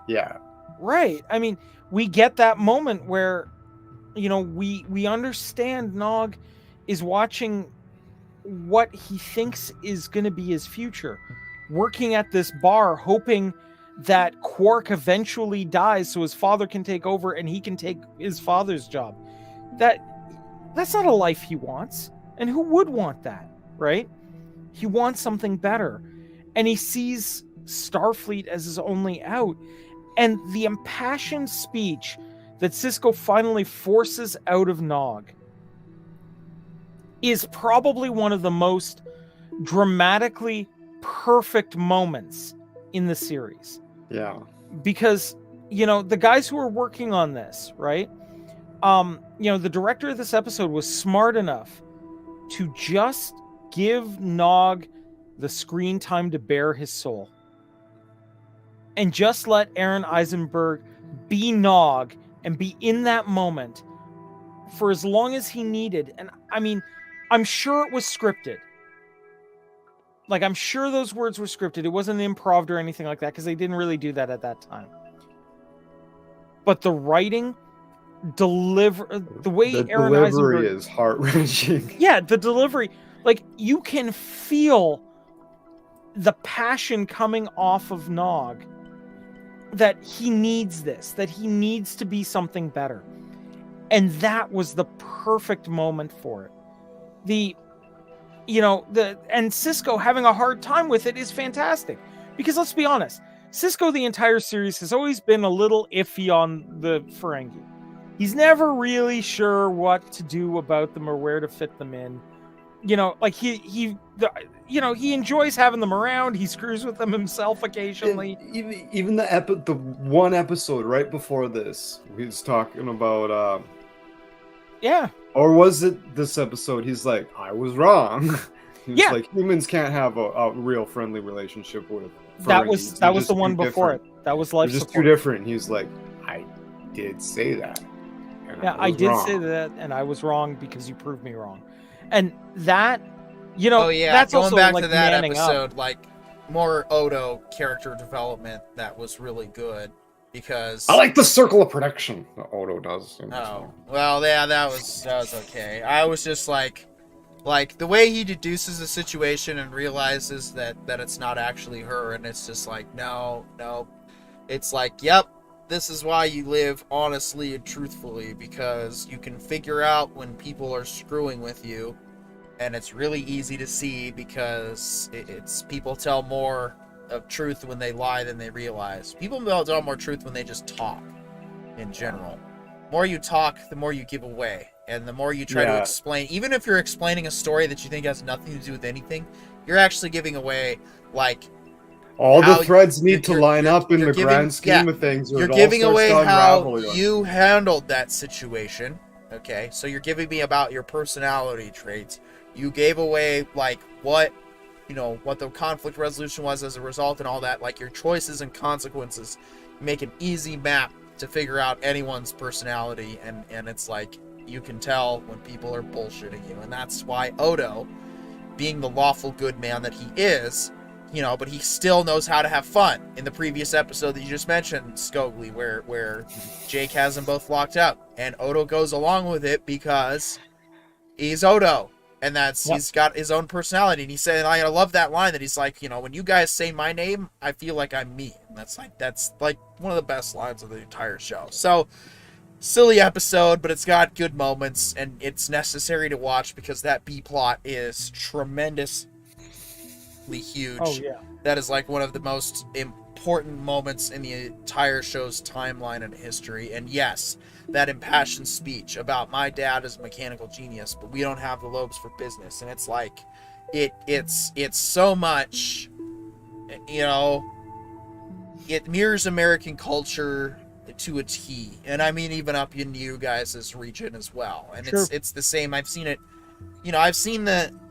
yeah. Right. I mean, we get that moment where, we understand Nog is watching what he thinks is going to be his future, working at this bar, hoping that Quark eventually dies so his father can take over and he can take his father's job. That's not a life he wants. And who would want that, right? He wants something better. And he sees Starfleet as his only out. And the impassioned speech that Cisco finally forces out of Nog is probably one of the most dramatically perfect moments in the series. Yeah. Because, the guys who are working on this, right? The director of this episode was smart enough to just give Nog the screen time to bare his soul. And just let Aaron Eisenberg be Nog and be in that moment for as long as he needed. And I mean, I'm sure it was scripted. Like, I'm sure those words were scripted. It wasn't improv or anything like that, because they didn't really do that at that time. But the writing, the way Aaron Eisenberg is heart-wrenching. Yeah, the delivery, like, you can feel the passion coming off of Nog that he needs this, that he needs to be something better. And that was the perfect moment for it. And Cisco having a hard time with it is fantastic. Because let's be honest, Cisco the entire series has always been a little iffy on the Ferengi. He's never really sure what to do about them or where to fit them in. He enjoys having them around. He screws with them himself occasionally. And even the one episode right before this, he was talking about yeah. Or was it this episode? He's like, I was wrong. He's like, humans can't have a real friendly relationship with Ferengi. That was the one before it. That was life. They're just too different. He's like, I did say that. I did say that, and I was wrong because you proved me wrong. And that, that's going also back like to that manning episode, up. like more Odo character development that was really good. because I like the circle of protection that Odo does. oh well, yeah, that was okay. I was just like the way he deduces the situation and realizes that it's not actually her, and it's just like no, it's like yep. This is why you live honestly and truthfully, because you can figure out when people are screwing with you, and it's really easy to see because it's people tell more of truth when they lie than they realize. People tell more truth when they just talk in general. The more you talk, the more you give away, and the more you try to explain, even if you're explaining a story that you think has nothing to do with anything, you're actually giving away like all the threads need to line up in the grand scheme of things. You're giving away how you handled that situation. Okay, so you're giving me about your personality traits. You gave away like what the conflict resolution was as a result and all that. Like your choices and consequences make an easy map to figure out anyone's personality, and it's like you can tell when people are bullshitting you, and that's why Odo, being the lawful good man that he is, but he still knows how to have fun. In the previous episode that you just mentioned, Scogli, where Jake has them both locked up, and Odo goes along with it because he's Odo, and he's got his own personality. And he said, and I love that line that he's like, when you guys say my name, I feel like I'm me. And that's like one of the best lines of the entire show. So silly episode, but it's got good moments, and it's necessary to watch because that B plot is tremendous. Huge. Oh yeah. That is like one of the most important moments in the entire show's timeline and history. And yes, that impassioned speech about my dad is a mechanical genius, but we don't have the lobes for business. And it's like it's so much, it mirrors American culture to a T. And I mean even up in you guys' region as well. And sure. It's the same. I've seen it,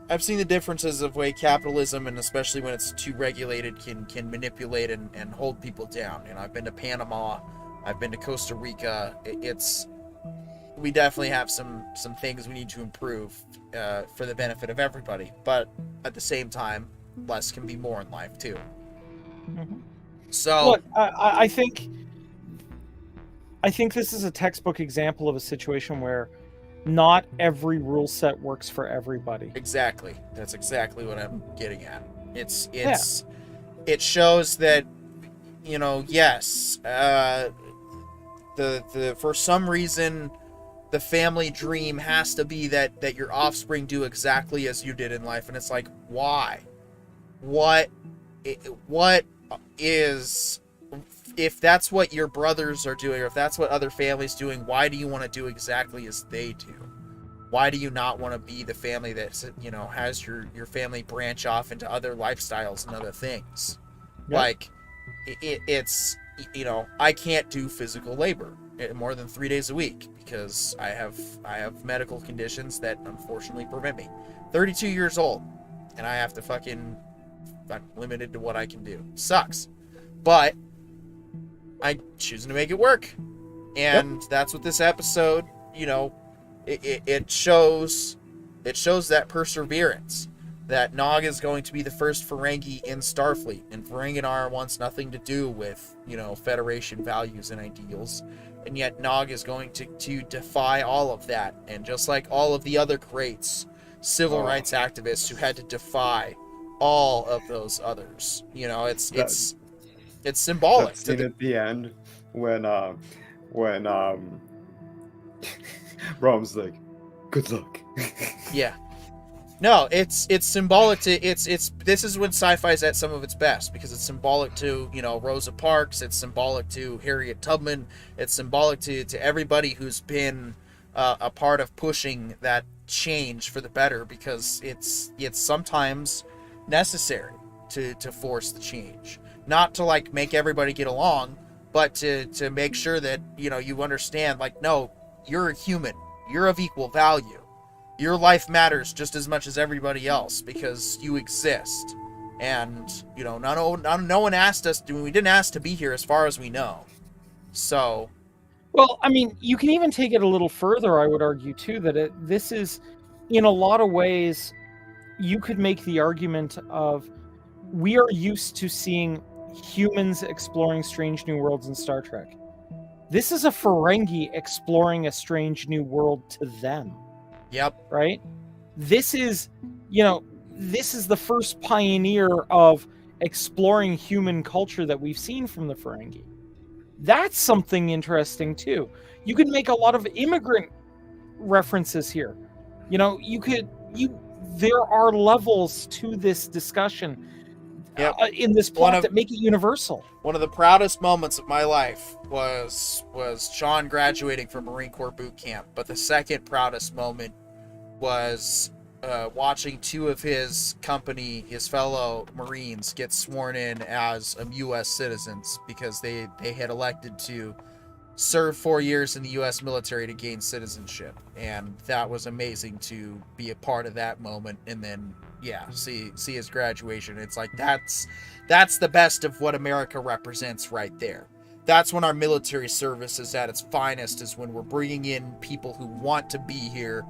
I've seen the differences of way capitalism, and especially when it's too regulated, can manipulate and hold people down. I've been to Panama, I've been to Costa Rica. We definitely have some things we need to improve for the benefit of everybody. But at the same time, less can be more in life too. Mm-hmm. So look, I think this is a textbook example of a situation where not every rule set works for everybody. Exactly. That's exactly what I'm getting at. It shows that, yes, the for some reason the family dream has to be that your offspring do exactly as you did in life, and it's like, why? What is, if that's what your brothers are doing, or if that's what other families doing, why do you want to do exactly as they do? Why do you not want to be the family that has your family branch off into other lifestyles and other things? Yep. Like it's I can't do physical labor more than 3 days a week because I have medical conditions that unfortunately prevent me. 32 years old, and I have to I'm limited to what I can do. Sucks, but I'm choosing to make it work, and that's what this episode, it shows that perseverance, that Nog is going to be the first Ferengi in Starfleet, and Ferenginar wants nothing to do with, Federation values and ideals, and yet Nog is going to defy all of that, and just like all of the other greats, civil rights activists who had to defy all of those others, it's symbolic. That scene at the end when Rom's like, "Good luck." Yeah. No, it's symbolic to this is when sci-fi's at some of its best, because it's symbolic to, Rosa Parks, it's symbolic to Harriet Tubman, it's symbolic to everybody who's been a part of pushing that change for the better, because it's sometimes necessary to force the change. Not to make everybody get along, but to make sure that, you understand, no, you're a human. You're of equal value. Your life matters just as much as everybody else because you exist. And, no one asked us, we didn't ask to be here as far as we know. So. Well, I mean, you can even take it a little further, I would argue, too, that this is, in a lot of ways, you could make the argument of we are used to seeing humans exploring strange new worlds in Star Trek. This is a Ferengi exploring a strange new world to them. Yep. Right? This is, this is the first pioneer of exploring human culture that we've seen from the Ferengi. That's something interesting too. You could make a lot of immigrant references here. There are levels to this discussion in this plot that make it universal. One of the proudest moments of my life was Sean graduating from Marine Corps boot camp, but the second proudest moment was watching two of his company, his fellow Marines, get sworn in as U.S. citizens because they had elected to serve 4 years in the U.S. military to gain citizenship. And that was amazing to be a part of that moment. And then, see his graduation. It's like, that's the best of what America represents right there. That's when our military service is at its finest, is when we're bringing in people who want to be here.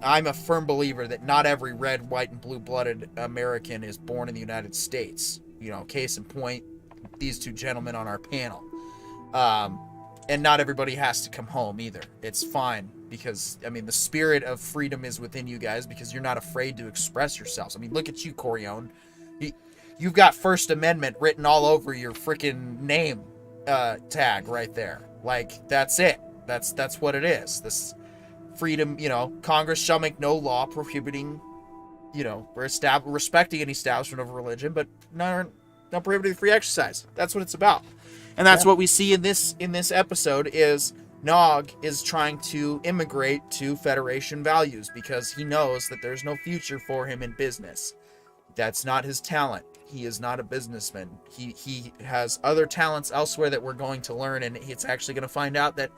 I'm a firm believer that not every red, white, and blue-blooded American is born in the United States. Case in point, these two gentlemen on our panel. And not everybody has to come home either. It's fine, because, the spirit of freedom is within you guys, because you're not afraid to express yourselves. Look at you, Corione. You've got First Amendment written all over your freaking name tag right there. Like, that's it. That's what it is. This freedom, Congress shall make no law prohibiting, respecting any establishment of religion, but not prohibiting free exercise. That's what it's about. And that's what we see in this episode is Nog is trying to immigrate to Federation values because he knows that there's no future for him in business. That's not his talent. He is not a businessman. He has other talents elsewhere that we're going to learn, and he's actually going to find out that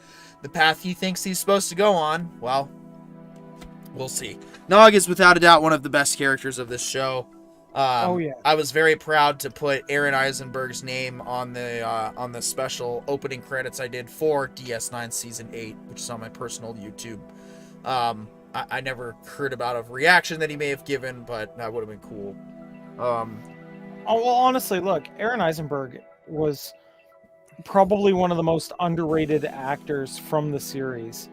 the path he thinks he's supposed to go on, well, we'll see. Nog is without a doubt one of the best characters of this show. I was very proud to put Aaron Eisenberg's name on the special opening credits I did for DS9 Season 8, which is on my personal YouTube. I never heard about a reaction that he may have given, but that would have been cool. Honestly, look, Aaron Eisenberg was probably one of the most underrated actors from the series.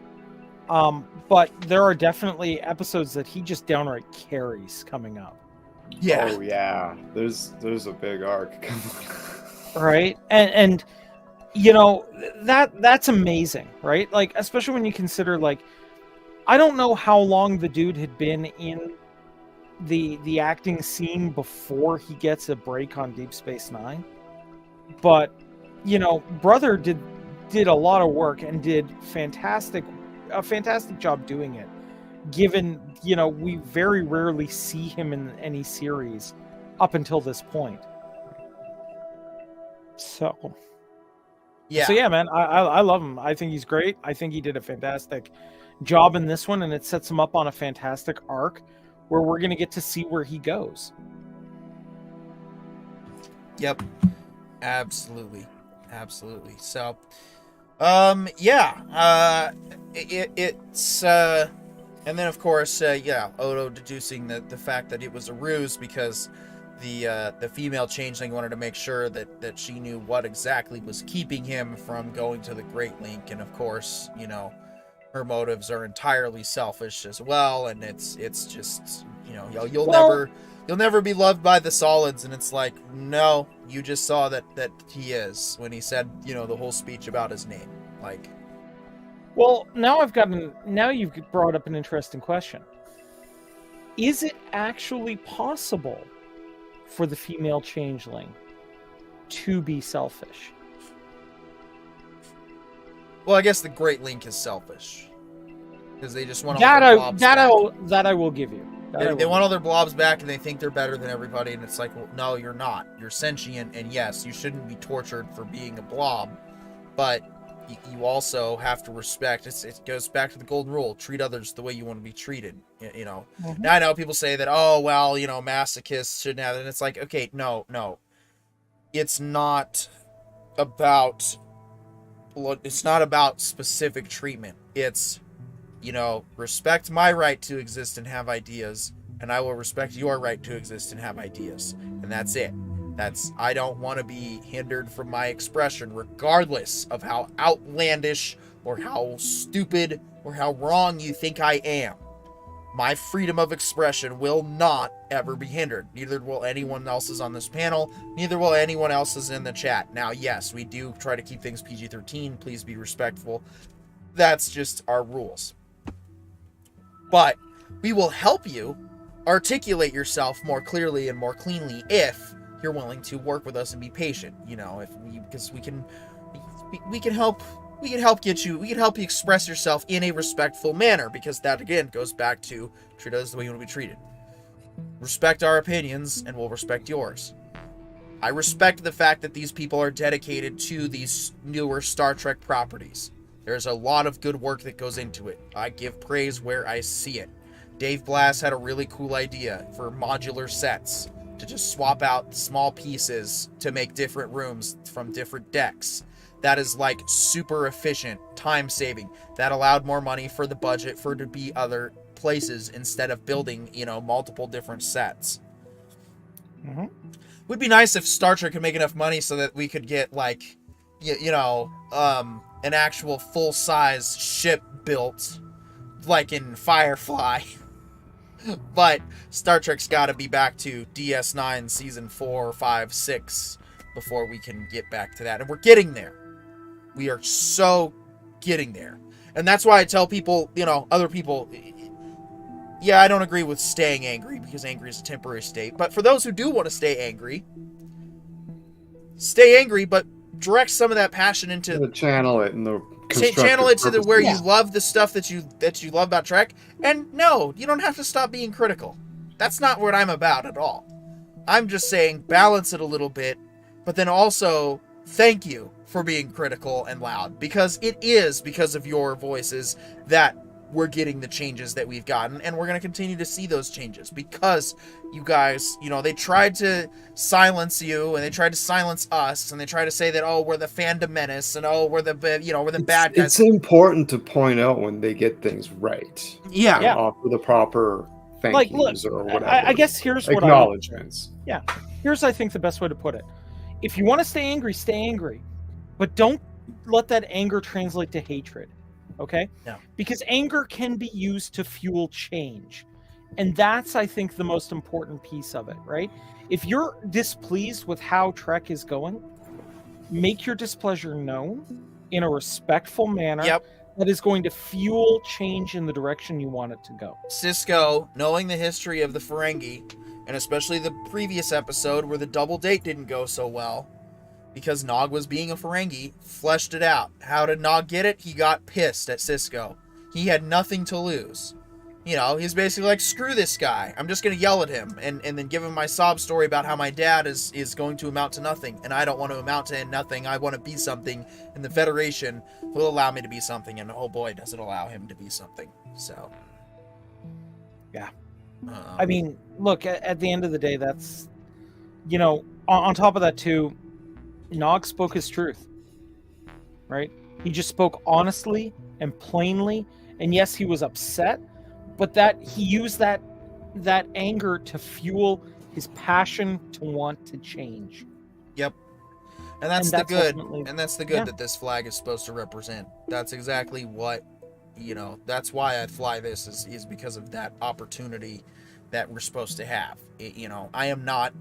But there are definitely episodes that he just downright carries coming up. Yeah. Oh yeah. There's a big arc. Right? And that's amazing, right? Like, especially when you consider, like, I don't know how long the dude had been in the acting scene before he gets a break on Deep Space Nine. But, brother did a lot of work and did a fantastic job doing it. Given, we very rarely see him in any series up until this point. So yeah, man, I love him. I think he's great. I think he did a fantastic job in this one, and it sets him up on a fantastic arc where we're going to get to see where he goes. Yep. Absolutely. So, it's and then, of course, Odo deducing the fact that it was a ruse because the female changeling wanted to make sure that she knew what exactly was keeping him from going to the Great Link. And, of course, her motives are entirely selfish as well. And it's just, you'll never be loved by the solids. And it's like, no, you just saw that he is when he said, the whole speech about his name. Like... Well, now you've brought up an interesting question. Is it actually possible for the female changeling to be selfish? Well, I guess the Great Link is selfish because they just want all their blobs back. That I will give you. They want all their blobs back, and they think they're better than everybody. And it's like, well, no, you're not. You're sentient, and yes, you shouldn't be tortured for being a blob, but you also have to respect. It goes back to the golden rule: treat others the way you want to be treated. Mm-hmm. Now I know people say that, oh well, masochists shouldn't have it. And it's like, okay, no, it's not about specific treatment. It's respect my right to exist and have ideas, and I will respect your right to exist and have ideas, and that's it. I don't want to be hindered from my expression, regardless of how outlandish or how stupid or how wrong you think I am. My freedom of expression will not ever be hindered. Neither will anyone else's on this panel. Neither will anyone else's in the chat. Now, yes, we do try to keep things PG-13. Please be respectful. That's just our rules. But we will help you articulate yourself more clearly and more cleanly if you're willing to work with us and be patient. Because we can help. We can help you express yourself in a respectful manner, because that again goes back to treat us the way you want to be treated. Respect our opinions and we'll respect yours. I respect the fact that these people are dedicated to these newer Star Trek properties. There's a lot of good work that goes into it. I give praise where I see it. Dave Blass had a really cool idea for modular sets to just swap out small pieces to make different rooms from different decks. That is like super efficient, time saving. That allowed more money for the budget for it to be other places instead of building, multiple different sets. Mm-hmm. Would be nice if Star Trek could make enough money so that we could get like, an actual full-size ship built, like in Firefly. But Star Trek's got to be back to DS9 season 4, 5, 6 before we can get back to that, and we're getting there. We are so getting there. And that's why I tell people, other people, yeah, I don't agree with staying angry, because angry is a temporary state. But for those who do want to stay angry, but direct some of that passion into... Channel it in the... Channel it to where you love the stuff that you love about Trek. And no, you don't have to stop being critical. That's not what I'm about at all. I'm just saying balance it a little bit, but then also thank you for being critical and loud, because it is because of your voices that we're getting the changes that we've gotten, and we're going to continue to see those changes, because you guys, they tried to silence you, and they tried to silence us, and they tried to say that, oh, we're the fandom menace, and oh, we're the bad guys. It's important to point out when they get things right. Yeah. Offer the proper thank yous or whatever. I guess here's what acknowledgements. Here's, I think, the best way to put it. If you want to stay angry, but don't let that anger translate to hatred. Okay? No. Because anger can be used to fuel change. And that's, I think, the most important piece of it, right? If you're displeased with how Trek is going, make your displeasure known in a respectful manner that is going to fuel change in the direction you want it to go. Sisko, knowing the history of the Ferengi, and especially the previous episode where the double date didn't go so well, because Nog was being a Ferengi, fleshed it out. How did Nog get it? He got pissed at Sisko. He had nothing to lose. He's basically like, screw this guy. I'm just going to yell at him and then give him my sob story about how my dad is going to amount to nothing. And I don't want to amount to nothing. I want to be something. And the Federation will allow me to be something. And oh boy, does it allow him to be something. So. Yeah. I mean, look, at the end of the day, that's, on top of that too, Nog spoke his truth, right? He just spoke honestly and plainly, and yes, he was upset, but that he used that anger to fuel his passion to want to change. Yep. And that's the good. And that's the good that this flag is supposed to represent. That's exactly what, that's why I fly this is because of that opportunity that we're supposed to have. I'm not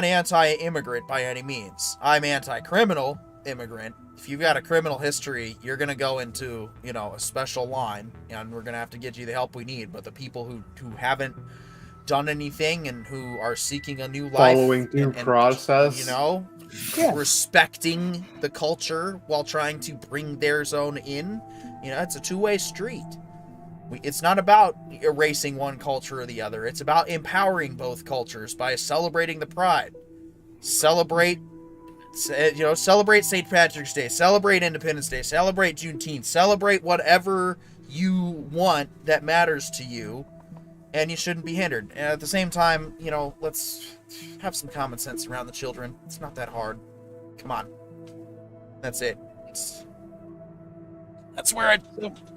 anti-immigrant by any means. I'm anti-criminal immigrant. If you've got a criminal history, you're going to go into, a special line, and we're going to have to get you the help we need. But the people who haven't done anything and who are seeking a new life, following due process, respecting the culture while trying to bring theirs own in, it's a two-way street. It's not about erasing one culture or the other. It's about empowering both cultures by celebrating the pride. Celebrate St. Patrick's Day. Celebrate Independence Day. Celebrate Juneteenth. Celebrate whatever you want that matters to you, and you shouldn't be hindered. And at the same time, let's have some common sense around the children. It's not that hard. Come on. That's it. That's where I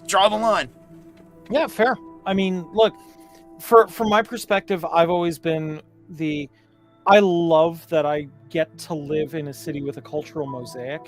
draw the line. Yeah, fair. I mean, look, from my perspective, I've always been I love that I get to live in a city with a cultural mosaic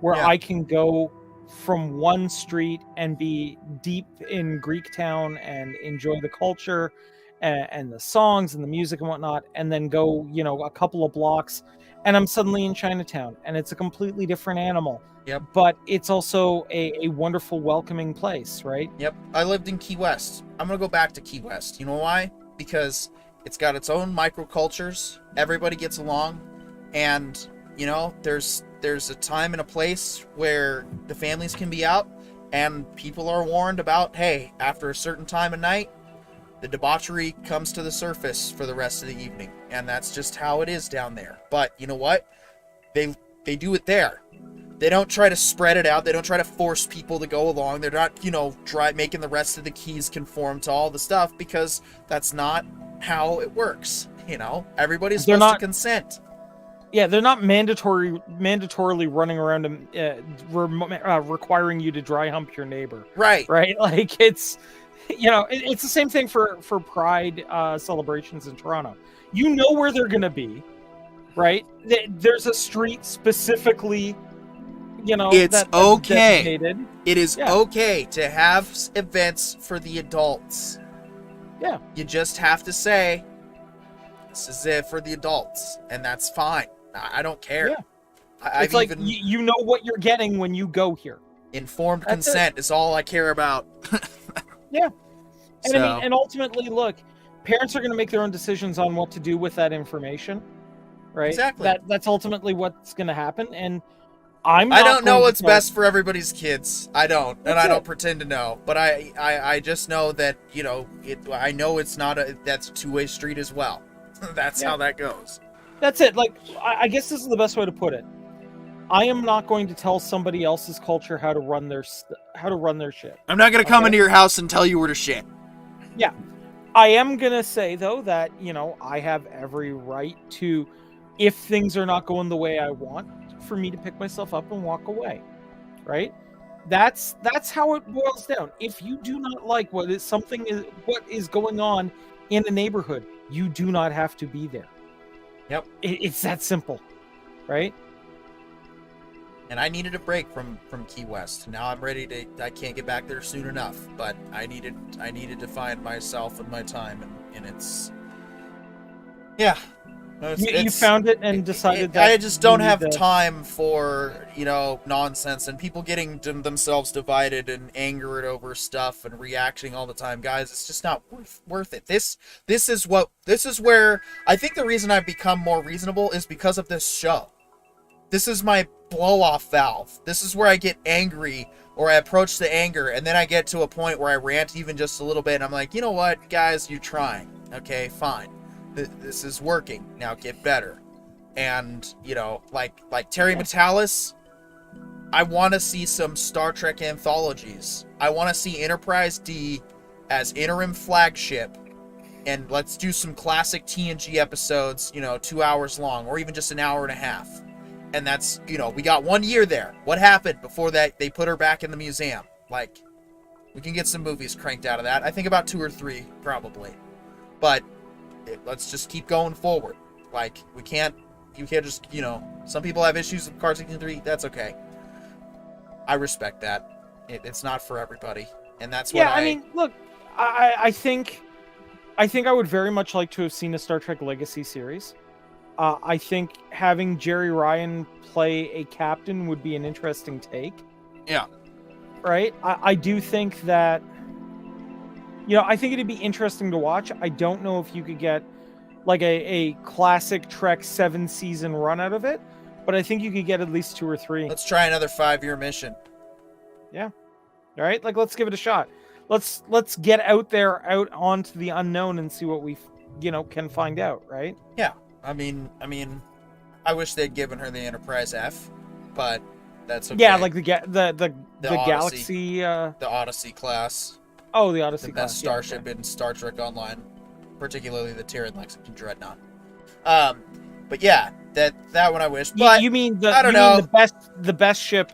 where Yeah. I can go from one street and be deep in Greek town and enjoy the culture and the songs and the music and whatnot, and then go, a couple of blocks and I'm suddenly in Chinatown, and it's a completely different animal. Yep. But it's also a wonderful, welcoming place, right? Yep. I lived in Key West. I'm going to go back to Key West. You know why? Because it's got its own microcultures. Everybody gets along. And, there's a time and a place where the families can be out, and people are warned about, hey, after a certain time of night, the debauchery comes to the surface for the rest of the evening. And that's just how it is down there. But you know what? They do it there. They don't try to spread it out. They don't try to force people to go along. They're not, making the rest of the keys conform to all the stuff, because that's not how it works. Everybody's supposed to consent. Yeah, they're not mandatorily running around and requiring you to dry hump your neighbor. Right. Right? Like, it's, it's the same thing for Pride celebrations in Toronto. You know where they're going to be, right? There's a street specifically, it's okay. designated. It is okay to have events for the adults. Yeah. You just have to say, this is it for the adults, and that's fine. I don't care. Yeah. It's like, you know what you're getting when you go here. Informed consent is all I care about. Yeah. And and ultimately, look, parents are going to make their own decisions on what to do with that information, right? Exactly. That's ultimately what's going to happen, and I don't know what's best for everybody's kids. I don't, and I don't pretend to know. But I just know that I know it's not that's a two-way street as well. That's how that goes. That's it. Like, I guess this is the best way to put it. I am not going to tell somebody else's culture how to run their shit. I'm not going to come into your house and tell you where to shit. Yeah. I am going to say, though, that, I have every right to, if things are not going the way I want, for me to pick myself up and walk away. Right? That's how it boils down. If you do not like what is going on in a neighborhood, you do not have to be there. Yep. It's that simple. Right? And I needed a break from Key West. Now I'm ready to. I can't get back there soon enough, but I needed to find myself and my time, and it's. Yeah. You found it and decided that I just don't have time for nonsense and people getting themselves divided and angered over stuff and reacting all the time, guys. It's just not worth it. This is where I think the reason I've become more reasonable is because of this show. This is my blow-off valve. This is where I get angry, or I approach the anger, and then I get to a point where I rant even just a little bit, and I'm like, you know what, guys, you're trying. Okay, fine. This is working. Now get better. And, like Terry Metalis, I want to see some Star Trek anthologies. I want to see Enterprise D as interim flagship, and let's do some classic TNG episodes, 2 hours long, or even just an hour and a half. And that's, we got 1 year there. What happened before that they put her back in the museum? Like, we can get some movies cranked out of that. I think about 2 or 3, probably. But let's just keep going forward. Like, you can't just, some people have issues with Cars 63. That's okay. I respect that. It's not for everybody. And that's what I mean, look, I think I would very much like to have seen a Star Trek Legacy series. I think having Jerry Ryan play a captain would be an interesting take. Yeah. Right? I do think that, I think it'd be interesting to watch. I don't know if you could get like a classic Trek 7-season run out of it, but I think you could get at least 2 or 3. Let's try another 5-year mission. Yeah. All right. Like, let's give it a shot. Let's get out onto the unknown and see what we, can find out. Right. Yeah. I mean, I wish they'd given her the Enterprise F, but that's okay. Yeah, like the Galaxy, the Odyssey class. Oh, the Odyssey the class. best starship in Star Trek Online, particularly the Tyrion Lexington Dreadnought. But yeah, that one I wish. But you mean I don't know. The best ship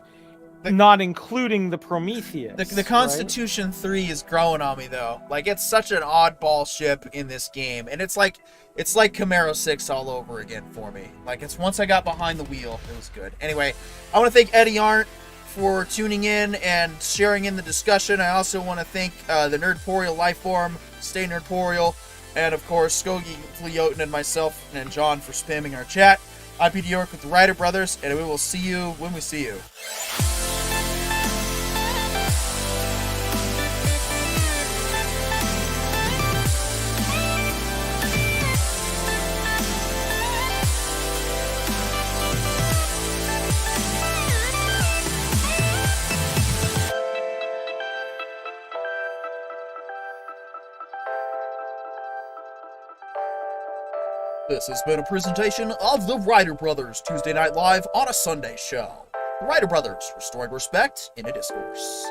not including the Prometheus. The right? Constitution 3 is growing on me though. Like it's such an oddball ship in this game, and it's like Camaro 6 all over again for me. Like it's once I got behind the wheel, it was good. Anyway, I want to thank Eddie Arndt for tuning in and sharing in the discussion. I also want to thank the Nerdporial Lifeform, Stay Nerdporial, and of course Skogie, Leoten, and myself and John for spamming our chat. I'm Pete York with the Ryder Brothers, and we will see you when we see you. This has been a presentation of the Ryder Brothers Tuesday Night Live on a Sunday show. The Ryder Brothers, restoring respect in a discourse.